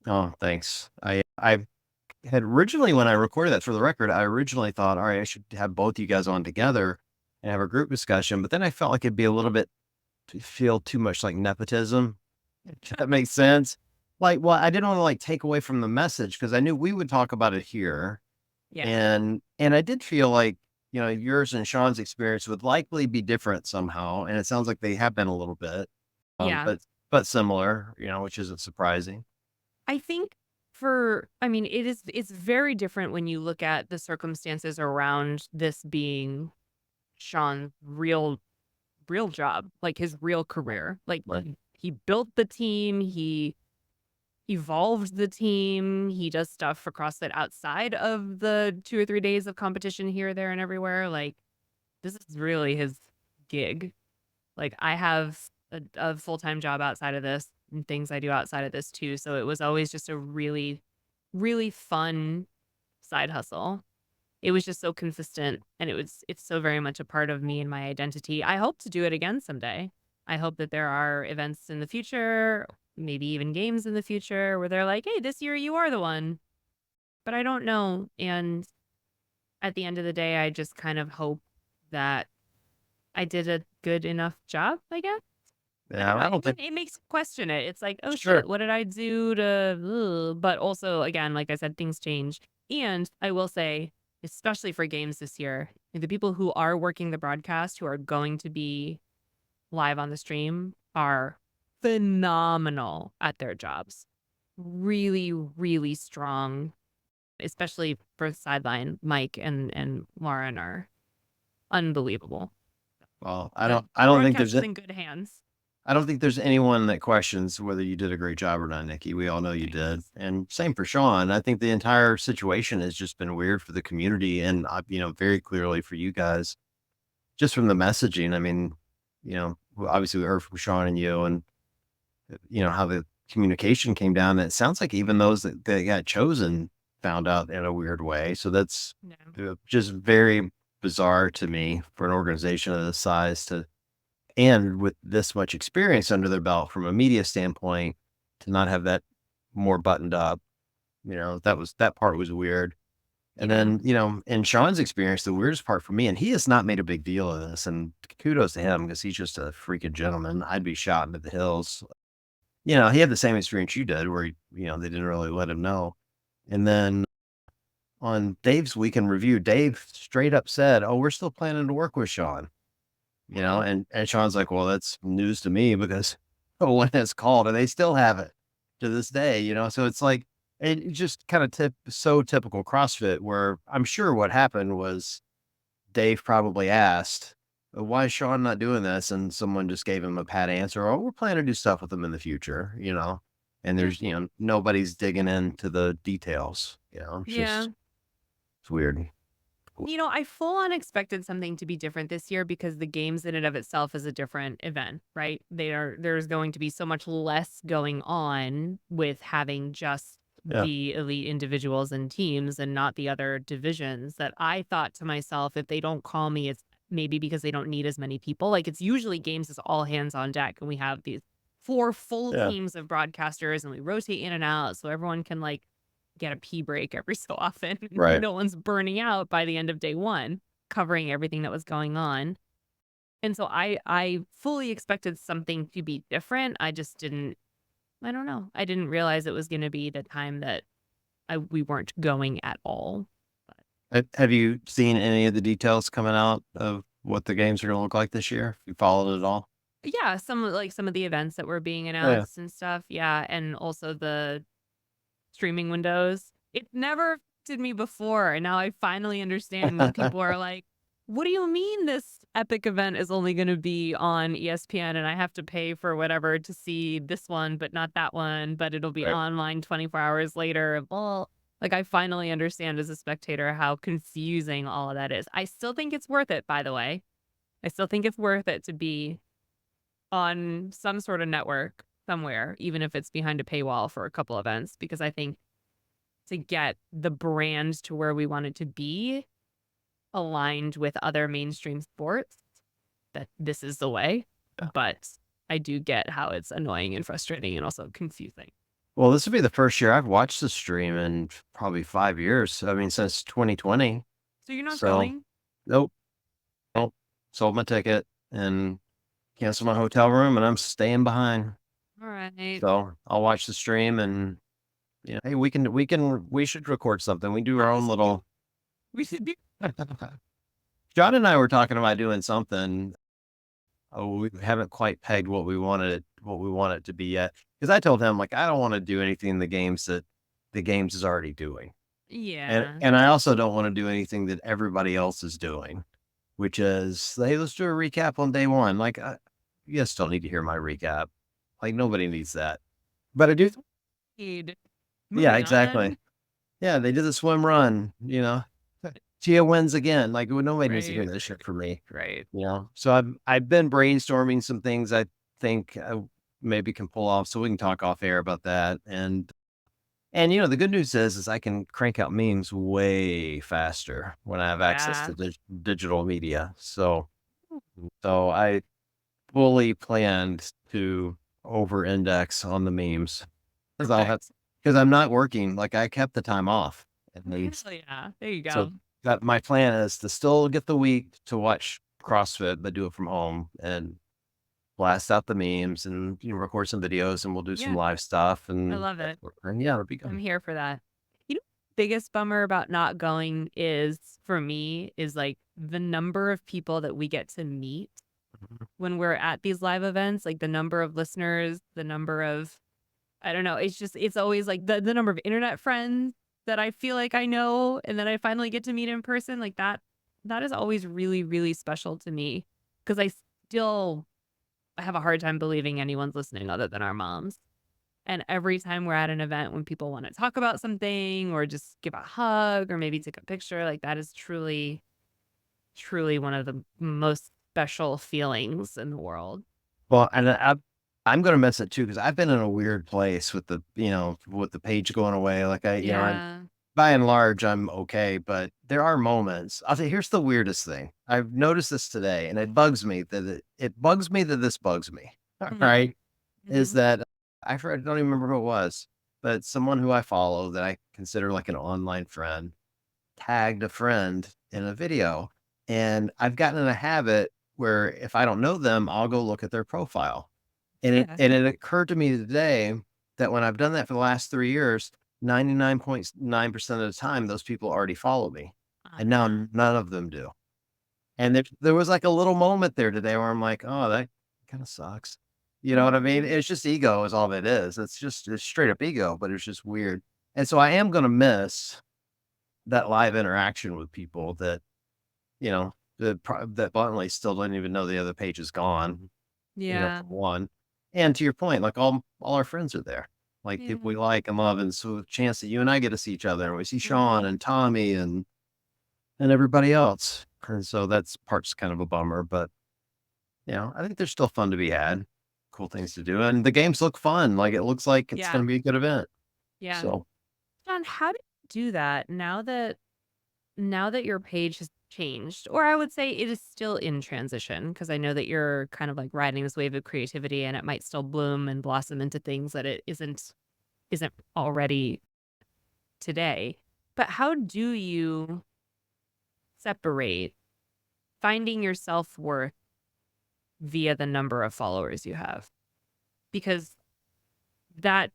Oh, thanks. I had originally, when I recorded that for the record, I originally thought, all right, I should have both you guys on together and have a group discussion. But then I felt like it'd be a little bit feel too much like nepotism. If that makes sense. Like, well, I didn't want to like take away from the message because I knew we would talk about it here. Yeah. And I did feel like, yours and Sean's experience would likely be different somehow. And it sounds like they have been a little bit, Yeah. but similar, which isn't surprising. I think it's very different when you look at the circumstances around this being Sean's real job, like his real career. Like Right. he built the team, he evolved the team, he does stuff for CrossFit outside of the 2 or 3 days of competition here, there, and everywhere. Like this is really his gig. Like I have a full-time job outside of this and things I do outside of this too. So it was always just a really, really fun side hustle. It was just so consistent, and it's so very much a part of me and my identity. I hope to do it again someday. I hope that there are events in the future, maybe even games in the future where they're like, "Hey, this year you are the one." But I don't know. And at the end of the day, I just kind of hope that I did a good enough job, I guess. I don't Yeah, know. I don't think. It makes you question it. It's like, "Oh Sure. shit, what did I do to," but also again, like I said, things change. And I will say, especially for games this year, the people who are working the broadcast, who are going to be live on the stream, are phenomenal at their jobs. Really, really strong, especially for sideline. Mike and Lauren are unbelievable. Well, The I don't think broadcast is in good hands. I don't think there's anyone that questions whether you did a great job or not, Nikki. We all know you did. Thanks. And same for Sean. I think the entire situation has just been weird for the community and, very clearly for you guys, just from the messaging. I mean, obviously we heard from Sean and you and, how the communication came down. And it sounds like even those that got chosen found out in a weird way. So that's Yeah. just very bizarre to me for an organization of this size to, and with this much experience under their belt from a media standpoint, to not have that more buttoned up. That part was weird. And Yeah. then, in Sean's experience, the weirdest part for me, and he has not made a big deal of this, and kudos to him because he's just a freaking gentleman. I'd be shot into the hills. He had the same experience you did where, they didn't really let him know. And then on Dave's weekend review, Dave straight up said, "Oh, we're still planning to work with Sean." Oh, And Sean's like, "Well, that's news to me because when it's called and they still have it to this day." So it's like, it just kind of so typical CrossFit where I'm sure what happened was Dave probably asked, "Why is Sean not doing this?" And someone just gave him a pat answer, "Oh, we're planning to do stuff with him in the future." And yeah. nobody's digging into the details. It's Yeah. just, it's weird. I full on expected something to be different this year because the games in and of itself is a different event, right? There's going to be so much less going on with having just Yeah. the elite individuals and teams and not the other divisions that I thought to myself, if they don't call me, it's maybe because they don't need as many people. Like it's usually games is all hands on deck and we have these four full Yeah. teams of broadcasters and we rotate in and out so everyone can like get a pee break every so often. Right. No one's burning out by the end of day 1, covering everything that was going on. And so I fully expected something to be different. I just didn't I don't know. I didn't realize it was gonna be the time that we weren't going at all. But Have you seen any of the details coming out of what the games are going to look like this year? You followed it at all? yeah, some of the events that were being Oh, yeah. announced and stuff. Yeah, and also the streaming windows. It never did me before, and now I finally understand when people are like, "What do you mean this epic event is only gonna be on ESPN and I have to pay for whatever to see this one, but not that one, but it'll be Right. online 24 hours later?" Well, like, I finally understand as a spectator how confusing all of that is. I still think it's worth it, by the way. I still think it's worth it to be on some sort of network somewhere, even if it's behind a paywall for a couple events, because I think to get the brand to where we want it to be aligned with other mainstream sports, that this is the way. Yeah. But I do get how it's annoying and frustrating and also confusing. Well, this will be the first year I've watched the stream in probably 5 years. I mean, since 2020. So you're not So, going? nope, nope. Sold my ticket and canceled my hotel room, and I'm staying behind. All right. So I'll watch the stream, and hey, we should record something. We do our own Honestly, little. we should do. John and I were talking about doing something. Oh, we haven't quite pegged what we want it to be yet. Because I told him, like, I don't want to do anything the games is already doing. And Yeah. and I also don't want to do anything that everybody else is doing, which is, hey, let's do a recap on day one. Like, you guys don't need to hear my recap. Like, nobody needs that. But I do. Need- Yeah, Moving exactly. on. Yeah, they did the swim run. Chia wins again. Like, well, nobody needs to hear Right. this shit from me. Right. So I've been brainstorming some things I think I maybe can pull off, so we can talk off air about that. And the good news is I can crank out memes way faster when I have access Yeah. to digital media. So I fully planned to over index on the memes because I'll have Perfect. because I'm not working. Like, I kept the time off. And Hell yeah. There you so go. that my plan is to still get the week to watch CrossFit, but do it from home and blast out the memes and record some videos, and we'll do some Yeah. live stuff, I and love it. yeah, it'll be I'm good. here for that. Biggest bummer about not going is for me is like the number of people that we get to meet Mhm. when we're at these live events, like the number of listeners, the number of I don't know, it's always like the number of internet friends that I feel like I know and then I finally get to meet in person, like that is always really, really special to me because still have a hard time believing anyone's listening other than our moms. And every time we're at an event when people want to talk about something or just give a hug or maybe take a picture, like that is truly, truly one of the most special feelings in the world. Well, and I'm gonna miss it too because I've been in a weird place with with the page going away. Like I'm Yeah. by and large, I'm okay, but there are moments. I'll say here's the weirdest thing. I've noticed this today, and it bugs me that this bugs me. All Mhm. right. Is Mhm. that I don't even remember who it was, but someone who I follow that I consider like an online friend tagged a friend in a video. And I've gotten in a habit where if I don't know them, I'll go look at their profile. And it Yeah. and it occurred to me today that when I've done that for the last 3 years, 99.9% of the time, those people already follow me. And now Uh-huh. none of them do. And there was like a little moment there today where I'm like, "Oh, that kinda sucks." You know what I mean? Mhm. It's just ego is all it is. It's straight up ego, but it's just weird. And so I am gonna miss that live interaction with people that bluntly still don't even know the other page is gone, Yeah. for one. And to your point, like all our friends are there, like people Yeah. we like and love, and so the chance that you and I get to see each other, and we see Sean Mhm. and Tommy and everybody else. And so that's part's kind of a bummer, but I think there's still fun to be had, cool things to do, and the games look fun. Like it looks like it's Yeah. going to be a good event. Yeah. So John, how do you do that now that your page has changed? Or I would say it is still in transition because I know that you're kind of like riding this wave of creativity and it might still bloom and blossom into things that it isn't already today. But how do you separate finding your self-worth via the number of followers you have? Because that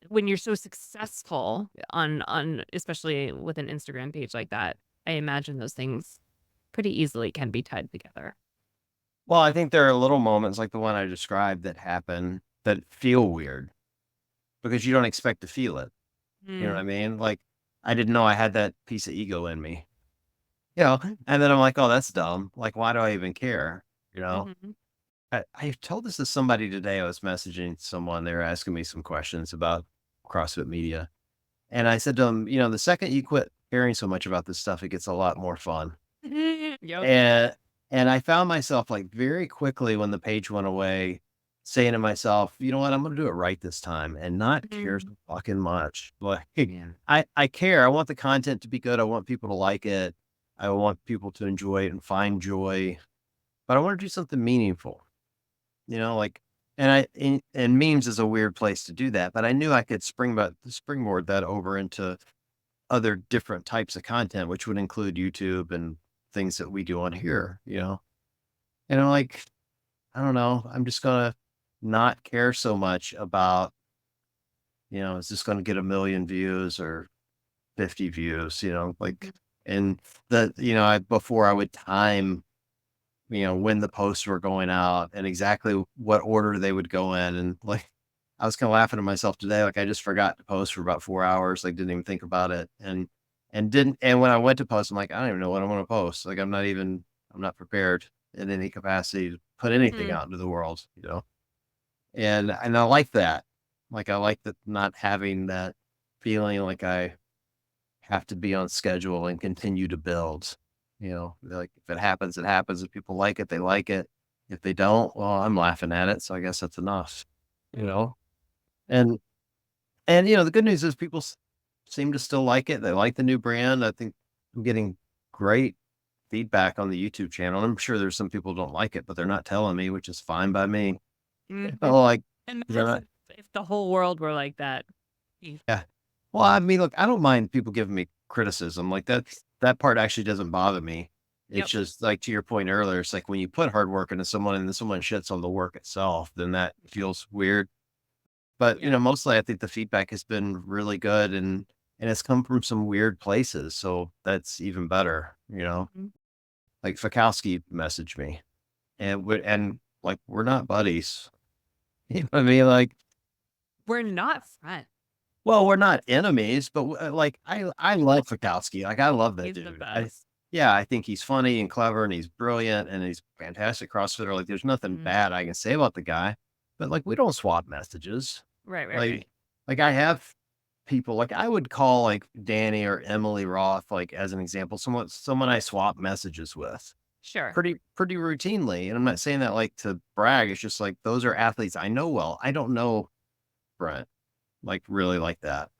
when you're so successful on especially with an Instagram page like that, I imagine those things pretty easily can be tied together. well, I think there are little moments like the one I described that happen that feel weird because you don't expect to feel it. You know what I Mm, mean? Like I didn't know I had that piece of ego in me. And then I'm like, "Oh, that's dumb. Like, why do I even care?" You know? mhm, I told this to somebody today. I was messaging someone. They were asking me some questions about CrossFit media. And I said to them, the second you quit caring so much about this stuff, it gets a lot more fun. yep, And and I found myself like very quickly when the page went away saying to myself, you know what, I'm gonna do it right this time and not care mhm, so fucking much. Like yeah, I care. I want the content to be good. I want people to like it. I want people to enjoy it and find joy. But I want to do something meaningful. Like and memes is a weird place to do that, but I knew I could springboard that over into other different types of content, which would include YouTube and things that we do on here. And I'm like, I don't know, I'm just gonna not care so much about, is this gonna get a million views or 50 views, mhm, like and before I would time when the posts were going out and exactly what order they would go in. And like, I was kind of laughing at myself today. Like, I just forgot to post for about 4 hours. Like, didn't even think about it. And when I went to post, I'm like, I don't even know what I'm going to post. Like, I'm not prepared in any capacity to put anything mm, out into the world. And I like that. Like, I like that not having that feeling like I have to be on schedule and continue to build. Like if it happens, it happens. If people like it, they like it. If they don't, well, I'm laughing at it. So I guess that's enough. You know, and the good news is people seem to still like it. They like the new brand. I think I'm getting great feedback on the YouTube channel. I'm sure there's some people who don't like it, but they're not telling me, which is fine by me. mhm. Like they're Imagine not. if the whole world were like that. Ye Yeah. Well, I mean, look, I don't mind people giving me criticism. Like that part actually doesn't bother me. It's Yep, just like to your point earlier, it's like when you put hard work into someone and then someone shits on the work itself, then that feels weird. But yep, mostly I think the feedback has been really good and it's come from some weird places. So that's even better. mhm. Like Fakowski messaged me and like we're not buddies. You know what I mean? Like We're not friends. well, we're not enemies, but like I love Fikowski. Like I love that He's the dude. best. Yeah, I think he's funny and clever and he's brilliant and he's fantastic CrossFitter. Like there's nothing Mhm. bad I can say about the guy. But like we don't swap messages. Right, right, right. Like like I have people like I would call like Danny or Emily Roth like as an example, someone I swap messages with. Sure. pretty routinely. And I'm not saying that like to brag. It's just like those are athletes I know well. I don't know Brent like really like that.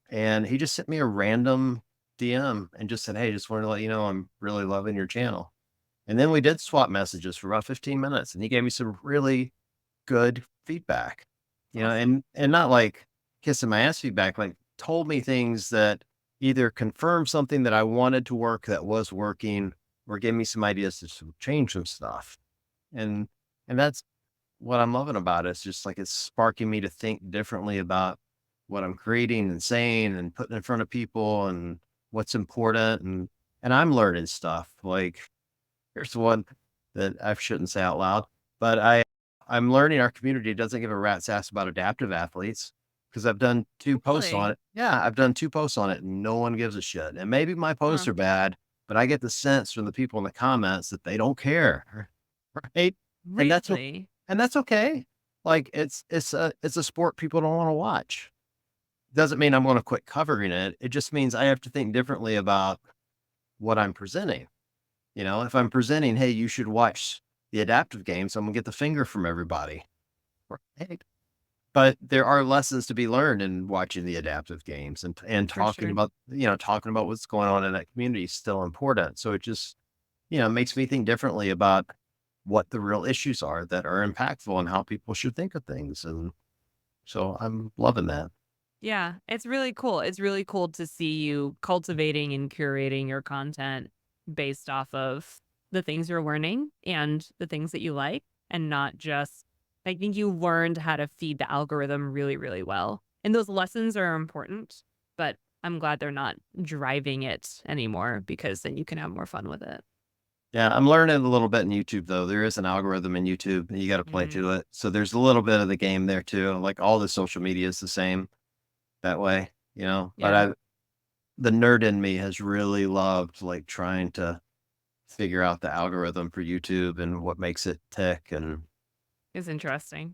And he just sent me a random DM and just said, "Hey, just wanted to let you know I'm really loving your channel." And then we did swap messages for about 15 minutes and he gave me some really good feedback, That's awesome. and not like kissing my ass feedback, like told me things that either confirmed something that I wanted to work that was working or gave me some ideas to change some stuff. And that's what I'm loving about it. It's just like it's sparking me to think differently about what I'm creating and saying and putting in front of people and what's important and I'm learning stuff. Like here's one that I shouldn't say out loud, but I'm learning our community doesn't give a rat's ass about adaptive athletes because I've done 2 posts on Really? it. Yeah, I've done 2 posts on it and no one gives a shit. And maybe my Huh. posts are bad, but I get the sense from the people in the comments that they don't care. Right? And Really? that's okay. Like it's a sport people don't want to watch. Doesn't mean I'm going to quit covering it. It just means I have to think differently about what I'm presenting. If I'm presenting, "Hey, you should watch the adaptive games," I'm gonna get the finger from everybody, right? But there are lessons to be learned in watching the adaptive games and For sure. talking about what's going on in that community is still important. So it just, makes me think differently about what the real issues are that are impactful and how people should think of things. And so I'm loving that. Yeah, it's really cool. It's really cool to see you cultivating and curating your content based off of the things you're learning and the things that you like, and not just, I think you learned how to feed the algorithm really, really well. And those lessons are important, but I'm glad they're not driving it anymore because then you can have more fun with it. Yeah, I'm learning a little bit in YouTube though. There is an algorithm in YouTube and you got to play Mm, to it. So there's a little bit of the game there too. Like all the social media is the same that way, but yeah, the nerd in me has really loved like trying to figure out the algorithm for YouTube and what makes it tick. And it's interesting.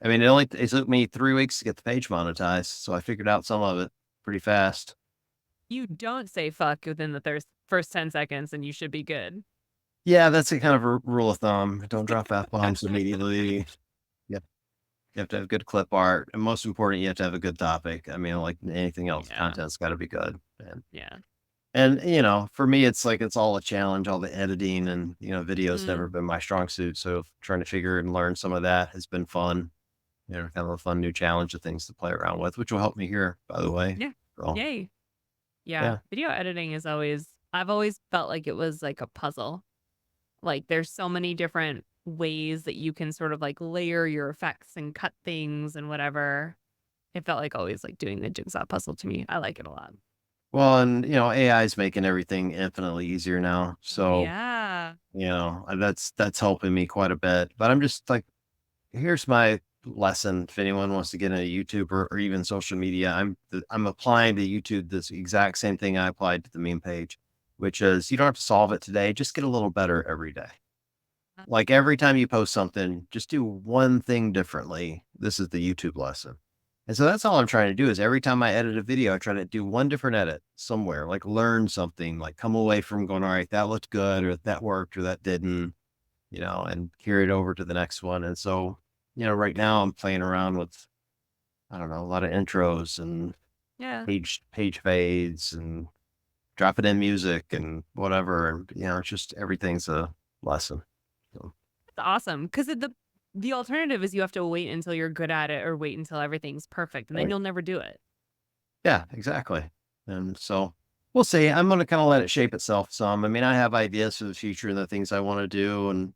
I mean, it took me 3 weeks to get the page monetized. So I figured out some of it pretty fast. You don't say fuck within the first 10 seconds and you should be good. Yeah, that's a kind of a rule of thumb. Don't drop F bombs immediately. Yeah. You have to have good clip art. And most important, you have to have a good topic. I mean, like anything else, Yeah, content's got to be good. yeah. And for me, it's like it's all a challenge, all the editing and, video's never Mm, been my strong suit. So trying to figure and learn some of that has been fun. Kind of a fun new challenge of things to play around with, which will help me here, by the way. yeah. So Yay. Yeah, yeah. video editing is always, I've always felt like it was like a puzzle. Like there's so many different ways that you can sort of like layer your effects and cut things and whatever. It felt like always like doing the jigsaw puzzle to me. I like it a lot. Well, and AI is making everything infinitely easier now. So, Yeah. that's helping me quite a bit. But I'm just like, here's my lesson. If anyone wants to get into YouTube or even social media, I'm applying to YouTube this exact same thing I applied to the meme page, which is you don't have to solve it today. Just get a little better every day. Like every time you post something, just do one thing differently. This is the YouTube lesson. And so that's all I'm trying to do is every time I edit a video, I try to do one different edit somewhere, like learn something, like come away from going, all right, that looked good or that worked or that didn't, and carry it over to the next one. And so, right now I'm playing around with, I don't know, a lot of intros and Yeah. page fades and dropping in music and whatever. And, it's just everything's a lesson. So, It's awesome because the alternative is you have to wait until you're good at it or wait until everything's perfect and then right. you'll never do it. Yeah, exactly. And so we'll see. I'm going to kind of let it shape itself some. I mean, I have ideas for the future and the things I want to do. And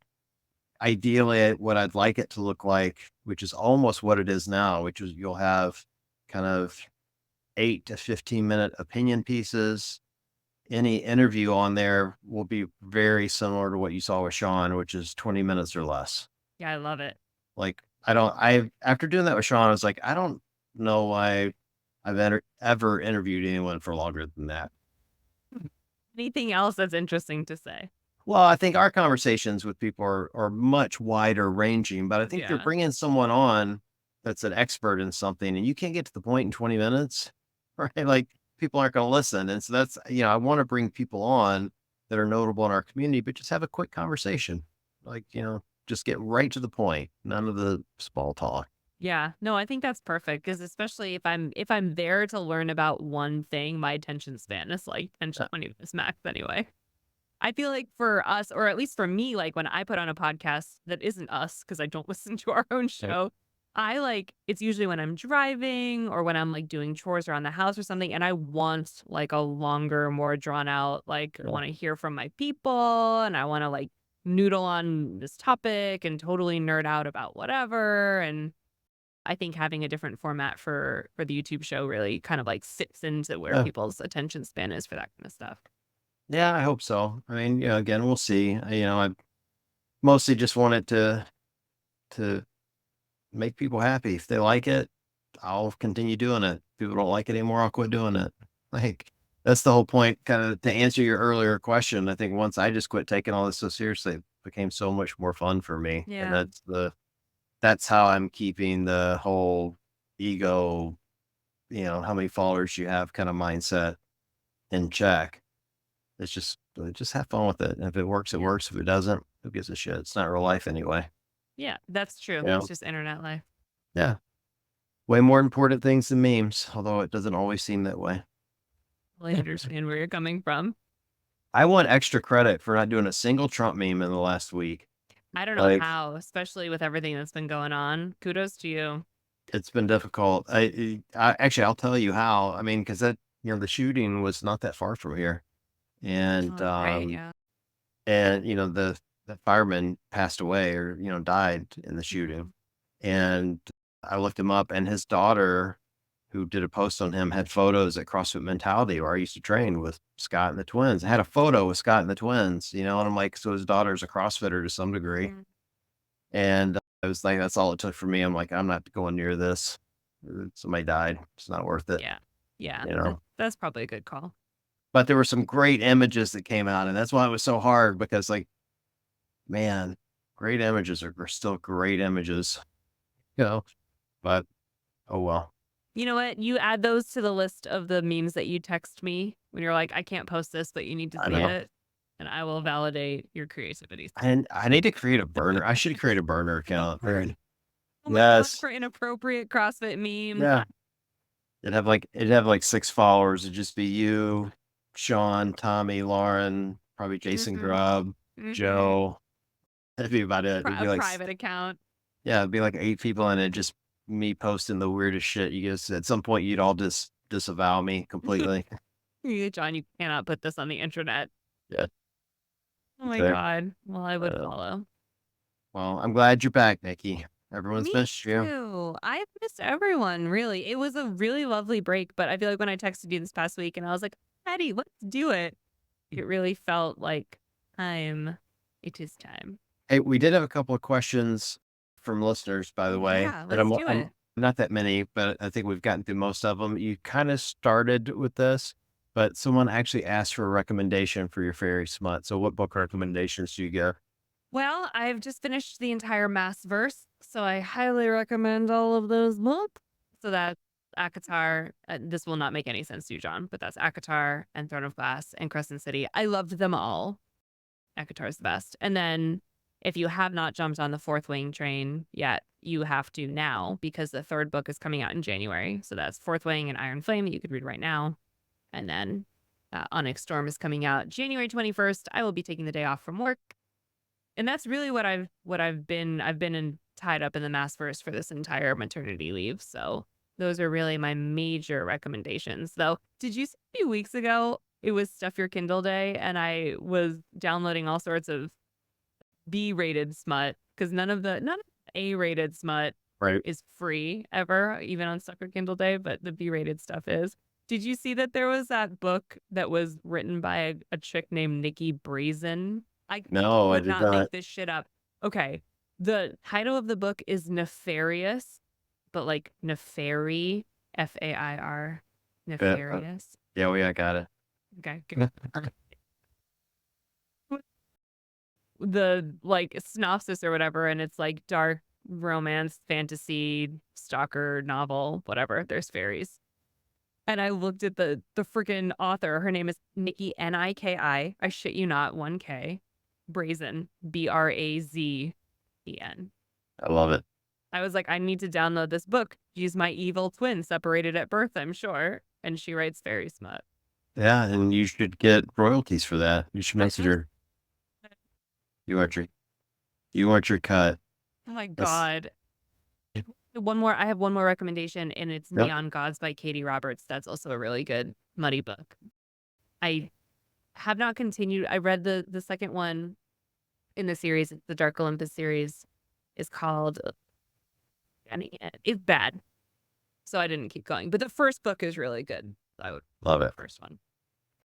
ideally, what I'd like it to look like, which is almost what it is now, which is you'll have kind of 8 to 15 minute opinion pieces. Any interview on there will be very similar to what you saw with Sean, which is 20 minutes or less. Yeah, I love it. Like, after doing that with Sean, I was like, I don't know why I've ever interviewed anyone for longer than that. Anything else that's interesting to say? Well, I think our conversations with people are much wider ranging, but I think you're Yeah. bringing someone on that's an expert in something and you can't get to the point in 20 minutes, right? Like people aren't going to listen. And so that's, I want to bring people on that are notable in our community, but just have a quick conversation. Like, just get right to the point. None of the small talk. Yeah. No, I think that's perfect because especially if I'm there to learn about one thing, my attention span is like 10 to Uh, 20 minutes max anyway. I feel like for us, or at least for me, like when I put on a podcast that isn't us, because I don't listen to our own yeah, show, it's usually when I'm driving or when I'm like doing chores around the house or something. And I want like a longer, more drawn out, like I yeah. want to hear from my people and I want to like noodle on this topic and totally nerd out about whatever. And I think having a different format for the YouTube show really kind of like fits into where Yeah. people's attention span is for that kind of stuff. Yeah, I hope so. I mean, again, we'll see. I mostly just want it to make people happy. If they like it, I'll continue doing it. If people don't like it anymore, I'll quit doing it. Like, that's the whole point. Kind of to answer your earlier question, I think once I just quit taking all this so seriously, it became so much more fun for me. And Yeah. that's how I'm keeping the whole ego, how many followers you have kind of mindset in check. It's just have fun with it. And if it works, it Yeah. works. If it doesn't, who gives a shit? It's not real life anyway. Yeah, that's true. You It's know? just internet life. Yeah. Way more important things than memes, although it doesn't always seem that way. I understand where you're coming from. I want extra credit for not doing a single Trump meme in the last week. I don't know Like, how, especially with everything that's been going on. Kudos to you. it's been difficult. Actually, I'll tell you how. I mean, because the shooting was not that far from here, and Oh, right. Yeah. the fireman passed away or died in the Mhm. shooting, and I looked him up, and his daughter, who did a post on him, had photos at CrossFit Mentality where I used to train with Scott and the twins. I had a photo with Scott and the twins, and I'm like, so his daughter's a CrossFitter to some degree. Mhm. And I was like, that's all it took for me. I'm like, I'm not going near this. Somebody died. It's not worth it, Yeah. Yeah. you That, know. that's probably a good call. But there were some great images that came out, and that's why it was so hard because, like, man, great images are still great images, you know. But oh well, You know what? You add those to the list of the memes that you text me when you're like, I can't post this, but you need to I see know. it. And I will validate your creativity. And I need to create a burner. I should create a burner account. Right. Oh my God, Yes. for inappropriate CrossFit memes. Yeah. It'd have like 6 followers. It'd just be you, Sean, Tommy, Lauren, probably Jason Mm-hmm. Grubb, Mm-hmm. Joe. That'd be about it. It'd A be like private account. yeah, it'd be like 8 people and it just me posting the weirdest shit. You guys at some point you'd all just disavow me completely. John, you cannot put this on the internet. Yeah. Oh my Fair. God. Well, I would Uh, follow. well, I'm glad you're back, Nikki. Everyone's Me missed you. too. I've missed everyone, really. It was a really lovely break, but I feel like when I texted you this past week and I was like, Patty, let's do it. It really felt like it is time. Hey, we did have a couple of questions from listeners, by the Oh, way, yeah, and let's I'm do I'm it. not that many, but I think we've gotten through most of them. You kind of started with this, but someone actually asked for a recommendation for your fairy smut. So what book recommendations do you give? Well, I've just finished the entire Mass verse, so I highly recommend all of those books. So that's Akatar. This will not make any sense to you, John, but that's Akatar and Throne of Glass and Crescent City. I loved them all. Akatar's the best. And then if you have not jumped on the Fourth Wing train yet, you have to now because the third book is coming out in January. So that's Fourth Wing and Iron Flame that you could read right now. And then Onyx Storm is coming out January 21st. I will be taking the day off from work. And that's really I've been tied up in the mass verse for this entire maternity leave. So those are really my major recommendations. Though, did you see a few weeks ago it was Stuff Your Kindle Day and I was downloading all sorts of B-rated smut because none of the A-rated smut Right. is free ever, even on Stuff Your Kindle Day, but the B-rated stuff is. Did you see that there was that book that was written by a chick named Nikki Brazen? I No, I could did not not. make this shit up. Okay. The title of the book is Nefarious, but like Nefari, Fair, Uh, Nefarious. yeah, I got it. Okay, good. The like synopsis or whatever, and it's like dark romance, fantasy, stalker novel, whatever. There's fairies. And I looked at the freaking author. Her name is Nikki, Niki. I shit you not, 1K. Brazen, Brazen. I love it. I was like, I need to download this book. She's my evil twin, separated at birth, I'm sure. And she writes very smut. Yeah, and you should get royalties for that. You should message her. You want your cut. Oh my That's God. I have one more recommendation, and it's yep. Neon Gods by Katie Roberts. That's also a really good muddy book. I have not continued. I read the second one in the series, the Dark Olympus series, is called and it's bad. So I didn't keep going. But the first book is really good. I would Love it. the first one.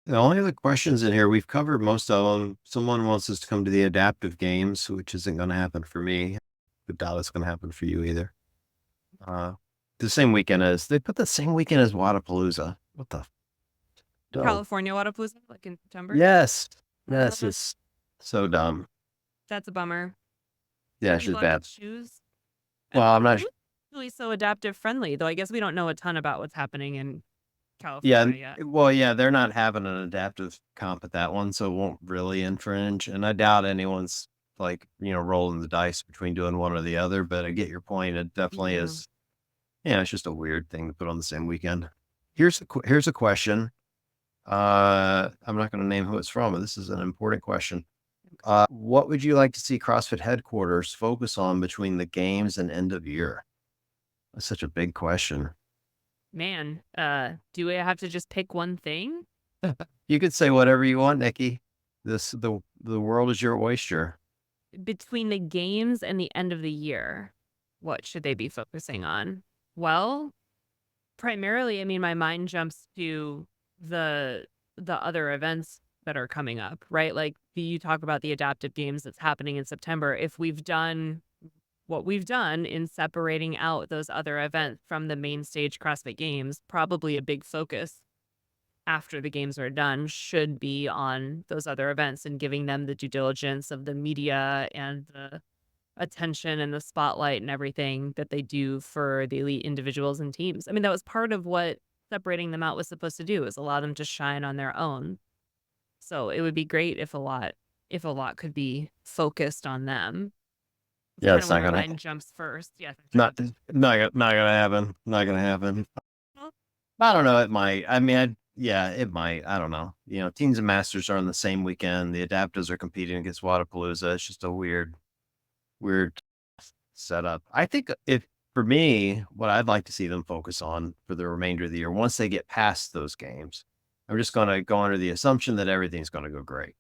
The only other questions in here, we've covered most of them. Someone wants us to come to the adaptive games, which isn't going to happen for me. I doubt it's going to happen for you either. The same weekend they put the same weekend as Wadapalooza. What the? California Wadapalooza, like in September. Yes. Yes, it's so dumb. That's a bummer. Yeah, Some it's people just have bad. to choose. Well, I'm not. Really so adaptive friendly, though I guess we don't know a ton about what's happening in Yeah, California yet. well, yeah, they're not having an adaptive comp at that one, so it won't really infringe. And I doubt anyone's like, rolling the dice between doing one or the other. But I get your point. It definitely Yeah. is. Yeah, it's just a weird thing to put on the same weekend. Here's a question. I'm not going to name who it's from, but this is an important question. What would you like to see CrossFit headquarters focus on between the games and end of year? That's such a big question. Man, do I have to just pick one thing? You could say whatever you want, Nikki. The world is your oyster. Between the games and the end of the year, what should they be focusing on? Well, primarily, I mean, my mind jumps to the other events that are coming up, right? Like you talk about the adaptive games that's happening in September. If we've done what we've done in separating out those other events from the main stage CrossFit Games, probably a big focus after the games are done should be on those other events and giving them the due diligence of the media and the attention and the spotlight and everything that they do for the elite individuals and teams. I mean, that was part of what separating them out was supposed to do, is allow them to shine on their own. So it would be great if a lot could be focused on them. It's Yeah, kind it's of where not my gonna mind jumps first. Yes. not gonna happen. Not gonna happen. I don't know. It might. I mean, yeah, it might. I don't know. Teams and masters are on the same weekend. The adapters are competing against Wadapalooza. It's just a weird setup. I think if for me, what I'd like to see them focus on for the remainder of the year, once they get past those games, I'm just going to go under the assumption that everything's going to go great.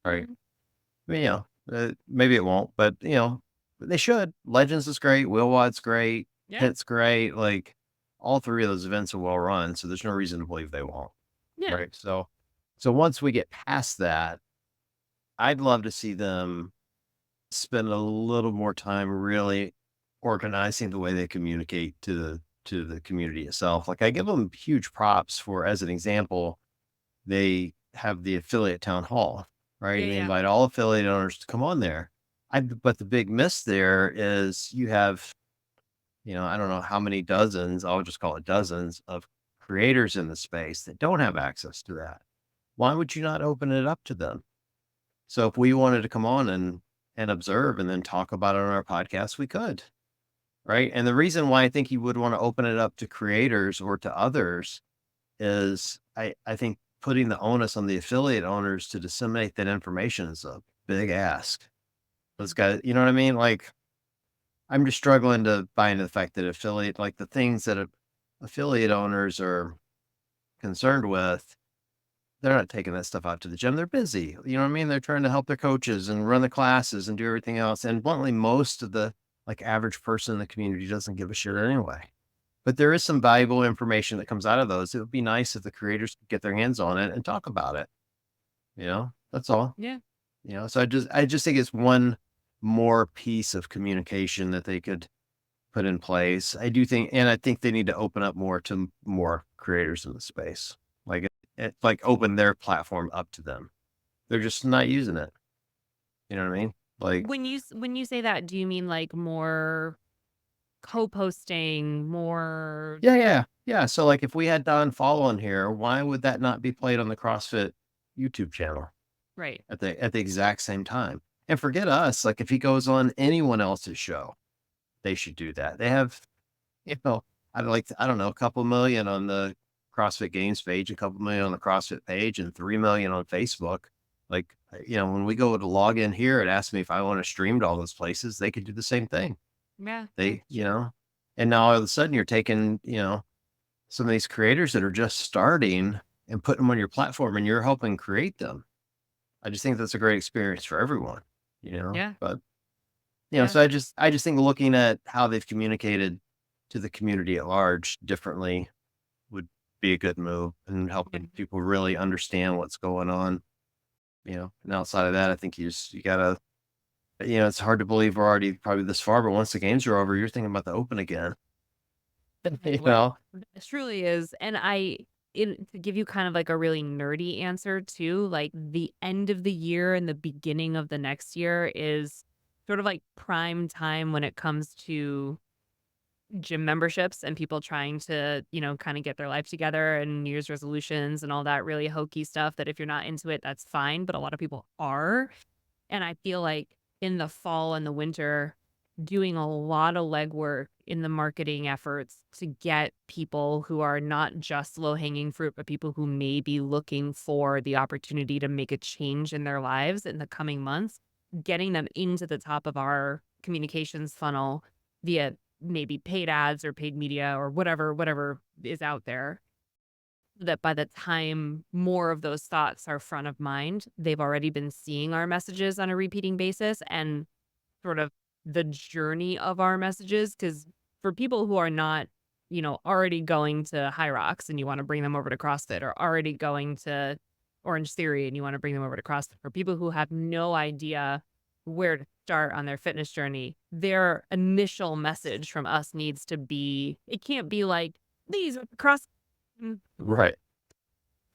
Right. I mean, maybe it won't, but they should. Legends is great. Will Watt's great. Yeah. Hit's great. Like all three of those events are well run. So there's no reason to believe they won't. Yeah. Right. So once we get past that, I'd love to see them spend a little more time really organizing the way they communicate to the community itself. Like I give them huge props for, as an example, they have the affiliate town hall, right? Yeah, And they yeah. invite all affiliate owners to come on there. But the big miss there is you have, I don't know how many dozens, I'll just call it dozens of creators in the space that don't have access to that. Why would you not open it up to them? So if we wanted to come on and observe and then talk about it on our podcast, we could. Right. And the reason why I think you would want to open it up to creators or to others is I think putting the onus on the affiliate owners to disseminate that information is a big ask. Those guys, you know what I mean? Like, I'm just struggling to buy into the fact that like the things that affiliate owners are concerned with, they're not taking that stuff out to the gym. They're busy. You know what I mean? They're trying to help their coaches and run the classes and do everything else. And bluntly, most of the average person in the community doesn't give a shit anyway. But there is some valuable information that comes out of those. It would be nice if the creators could get their hands on it and talk about it. That's all. Yeah. So I just think it's one more piece of communication that they could put in place. I do think, and I think they need to open up more to more creators in the space. Like open their platform up to them. They're just not using it. You know what I mean? Like When you say that, do you mean like more co-posting, more. Yeah, yeah, yeah. So, like, if we had Don following here, why would that not be played on the CrossFit YouTube channel Right. at the exact same time? And forget us, like, if he goes on anyone else's show, they should do that. They have, you know, I don't know, a couple million on the CrossFit Games page, a couple million on the CrossFit page, and 3 million on Facebook. Like, when we go to log in here, it asks me if I want to stream to all those places. They could do the same thing. Yeah, yeah, They, sure. and now all of a sudden you're taking, some of these creators that are just starting and putting them on your platform and you're helping create them. I just think that's a great experience for everyone, Yeah, but yeah, so I just think looking at how they've communicated to the community at large differently would be a good move and yeah. helping people really understand what's going on. And outside of that, I think you gotta, it's hard to believe we're already probably this far, but once the games are over, you're thinking about the open again. Hey, you what know? this truly is, and to give you kind of like a really nerdy answer too, like the end of the year and the beginning of the next year is sort of like prime time when it comes to gym memberships and people trying to, kind of get their life together and New Year's resolutions and all that really hokey stuff that if you're not into it, that's fine. But a lot of people are. And I feel like in the fall and the winter, doing a lot of legwork in the marketing efforts to get people who are not just low hanging fruit, but people who may be looking for the opportunity to make a change in their lives in the coming months, getting them into the top of our communications funnel via maybe paid ads or paid media or whatever is out there, that by the time more of those thoughts are front of mind, they've already been seeing our messages on a repeating basis and sort of the journey of our messages. Because for people who are not, already going to High Rocks and you want to bring them over to CrossFit, or already going to Orange Theory and you want to bring them over to CrossFit, for people who have no idea where to start on their fitness journey, their initial message from us needs to be, it can't be like, these are cross. Right.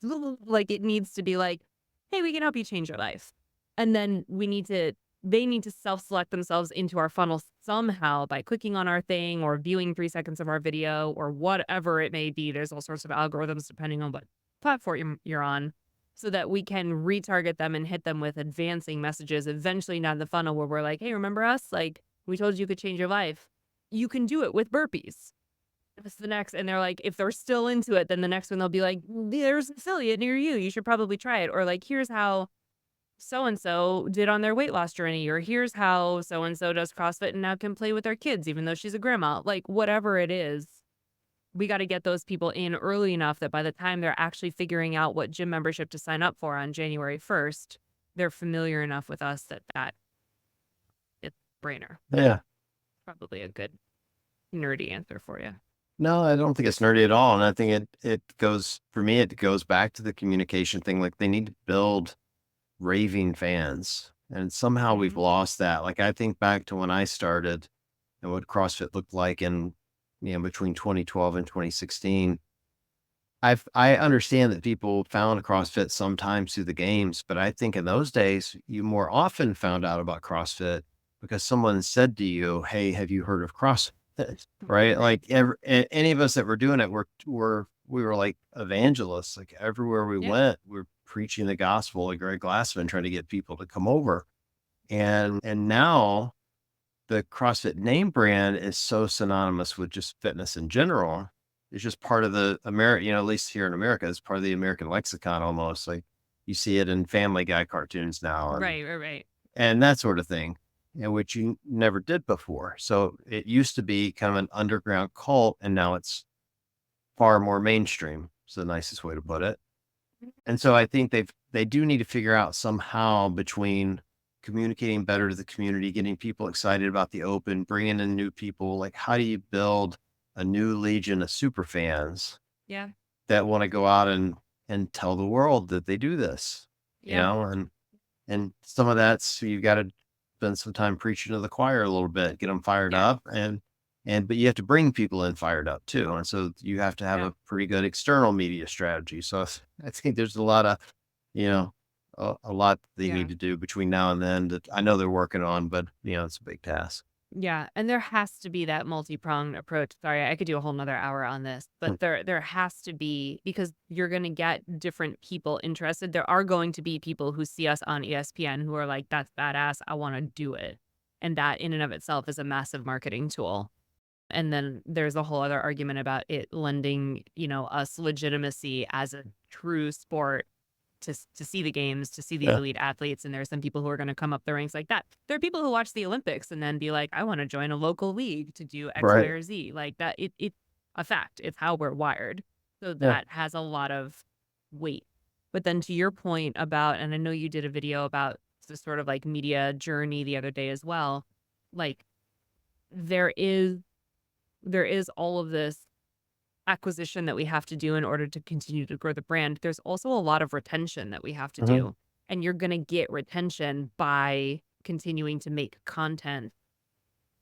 Like, it needs to be like, "Hey, we can help you change your life." And then they need to self-select themselves into our funnel somehow by clicking on our thing or viewing 3 seconds of our video or whatever it may be. There's all sorts of algorithms depending on what platform you're on, so that we can retarget them and hit them with advancing messages eventually down the funnel where we're like, "Hey, remember us? Like, we told you could change your life. You can do it with burpees." What's the next? And they're like, if they're still into it, then the next one they'll be like, there's an affiliate near you. You should probably try it. Or like, here's how so and so did on their weight loss journey. Or here's how so and so does CrossFit and now can play with their kids, even though she's a grandma. Like, whatever it is, we got to get those people in early enough that by the time they're actually figuring out what gym membership to sign up for on January 1st, they're familiar enough with us that it's a brainer. Yeah. Probably a good nerdy answer for you. No, I don't think it's nerdy at all, and I think it goes for me, it goes back to the communication thing, like, they need to build raving fans, and somehow we've Mhm. lost that. Like, I think back to when I started and what CrossFit looked like in, between 2012 and 2016. I understand that people found CrossFit sometimes through the games, but I think in those days, you more often found out about CrossFit because someone said to you, "Hey, have you heard of CrossFit?" Right? Right. Like any of us that were doing it, we were like evangelists. Like everywhere we Yeah. went, we're preaching the gospel, like Greg Glassman, trying to get people to come over. And now the CrossFit name brand is so synonymous with just fitness in general. It's just part of the at least here in America, it's part of the American lexicon almost. Like you see it in Family Guy cartoons now Right, right, right. and that sort of thing, which you never did before. So it used to be kind of an underground cult, and now it's far more mainstream. It's the nicest way to put it. And so I think they do need to figure out somehow between communicating better to the community, getting people excited about the open, bringing in new people. Like, how do you build a new legion of super fans Yeah, that want to go out and tell the world that they do this? yeah, And some of that's you've got to spend some time preaching to the choir a little bit, get them fired yeah, up, but you have to bring people in fired up too, and so you have to have yeah, a pretty good external media strategy. So I think there's a lot of, you know, a lot they need yeah. to do between now and then that I know they're working on, but it's a big task. Yeah, and there has to be that multi-pronged approach. Sorry, I could do a whole 'nother hour on this, Hmm. but there has to be because you're gonna get different people interested. There are going to be people who see us on ESPN who are like, "That's badass, I wanna do it." And that in and of itself is a massive marketing tool. And then there's a whole other argument about it lending, us legitimacy as a true sport to see the games, to see these Yeah. elite athletes, and there are some people who are gonna come up the ranks like that. There are people who watch the Olympics and then be like, "I wanna join a local league to do X, Y, Right. or Z." Like, that a fact, it's how we're wired. So Yeah. that has a lot of weight. But then to your point about and I know you did a video about the sort of, like, media journey the other day as well, like, there is there is all of this acquisition that we have to do in order to continue to grow the brand. There's also a lot of retention that we have to Hmm. do. And you're going to get retention by continuing to make content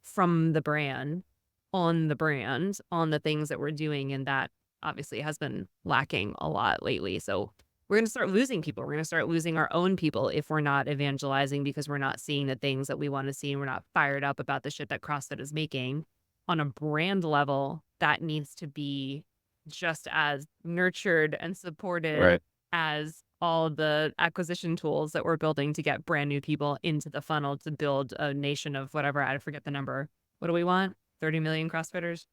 from the brand, on the things that we're doing. And that obviously has been lacking a lot lately. So we're going to start losing people. We're going to start losing our own people if we're not evangelizing because we're not seeing the things that we want to see and we're not fired up about the shit that CrossFit is making. On a brand level, that needs to be just as nurtured and supported Right. as all the acquisition tools that we're building to get brand new people into the funnel to build a nation of whatever. I forget the number. What do we want? 30 million CrossFitters?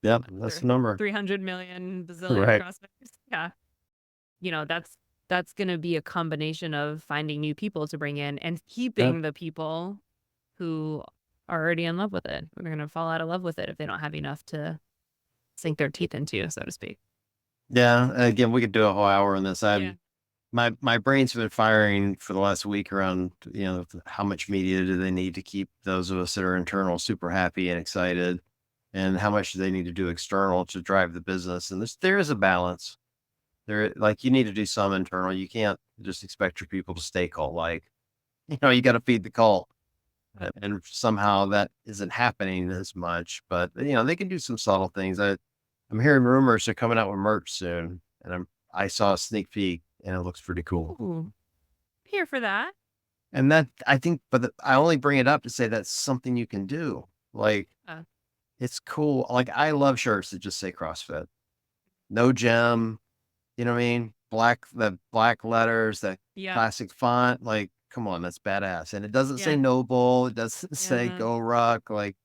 Yep. That's the number. 300 million bazillion Right. CrossFitters? Yeah. That's gonna be a combination of finding new people to bring in and Yep. keeping the people who are already in love with it. They're gonna fall out of love with it if they don't have enough to sink their teeth into, so to speak. Yeah. Again, we could do a whole hour on this. Yeah. My brain's been firing for the last week around, how much media do they need to keep those of us that are internal super happy and excited, and how much do they need to do external to drive the business. And there is a balance. Like, you need to do some internal. You can't just expect your people to stay cult like. You got to feed the cult. And somehow that isn't happening as much, but they can do some subtle things. I'm hearing rumors they're coming out with merch soon, and I saw a sneak peek and it looks pretty cool. Ooh, here for that. And that I think, but I only bring it up to say that's something you can do. Like, Uh, it's cool. Like, I love shirts that just say CrossFit, no gem. You know what I mean? The black letters, that yep. classic font. Like, come on, that's badass. And it doesn't say Yeah. noble. It doesn't say Yeah. go ruck. Like,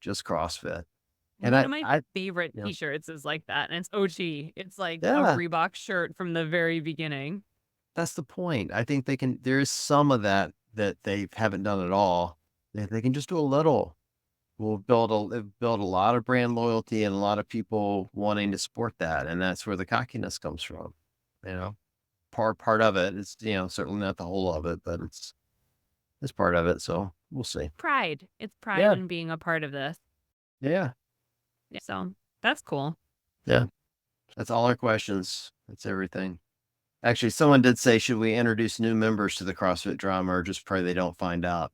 just CrossFit. And One of my favorite you know, T-shirts is like that, and it's OG. It's like a yeah, Reebok shirt from the very beginning. that's the point. I think there is some of that they haven't done at all. They can just do a little. Will build a lot of brand loyalty and a lot of people wanting to support that. And that's where the cockiness comes from. You know, part of it. It's, certainly not the whole of it, but it's part of it. So we'll see. Pride. It's pride Yeah. in being a part of this. Yeah. Yeah, so, that's cool. Yeah. That's all our questions. That's everything. Actually, someone did say, should we introduce new members to the CrossFit drama or just pray they don't find out?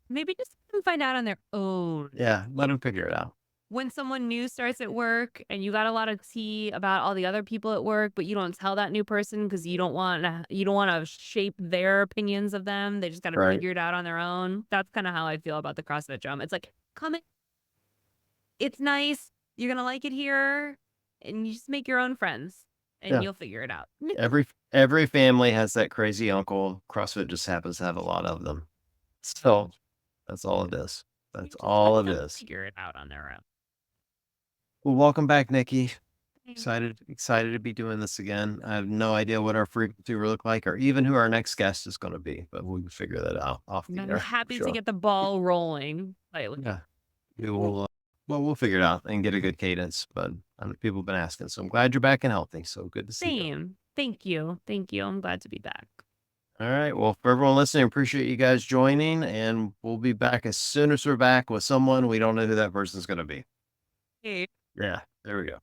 Maybe just let them find out on their own. Yeah. Let them figure it out. When someone new starts at work and you got a lot of tea about all the other people at work, but you don't tell that new person because you don't wanna shape their opinions of them. They just gotta Right. figure it out on their own. That's kinda how I feel about the CrossFit drama. It's like, "Come in, it's nice, you're gonna like it here, and you just make your own friends, and Yeah. you'll figure it out." Every family has that crazy uncle. CrossFit just happens to have a lot of them. So that's all it is. That's Just let all it them is. figure it out on their own. Well, welcome back, Nikki. Thanks. Excited to be doing this again. I have no idea what our frequency will look like or even who our next guest is going to be, but we can figure that out off And the I'm air for happy to sure. get the ball rolling slightly. Yeah. We will, we'll figure it out and get a good cadence, but people have been asking. So I'm glad you're back and healthy. So good to see you. Same. Thank you. Thank you. I'm glad to be back. All right. Well, for everyone listening, appreciate you guys joining, and we'll be back as soon as we're back with someone. We don't know who that person's going to be. Hey. Yeah. There we go.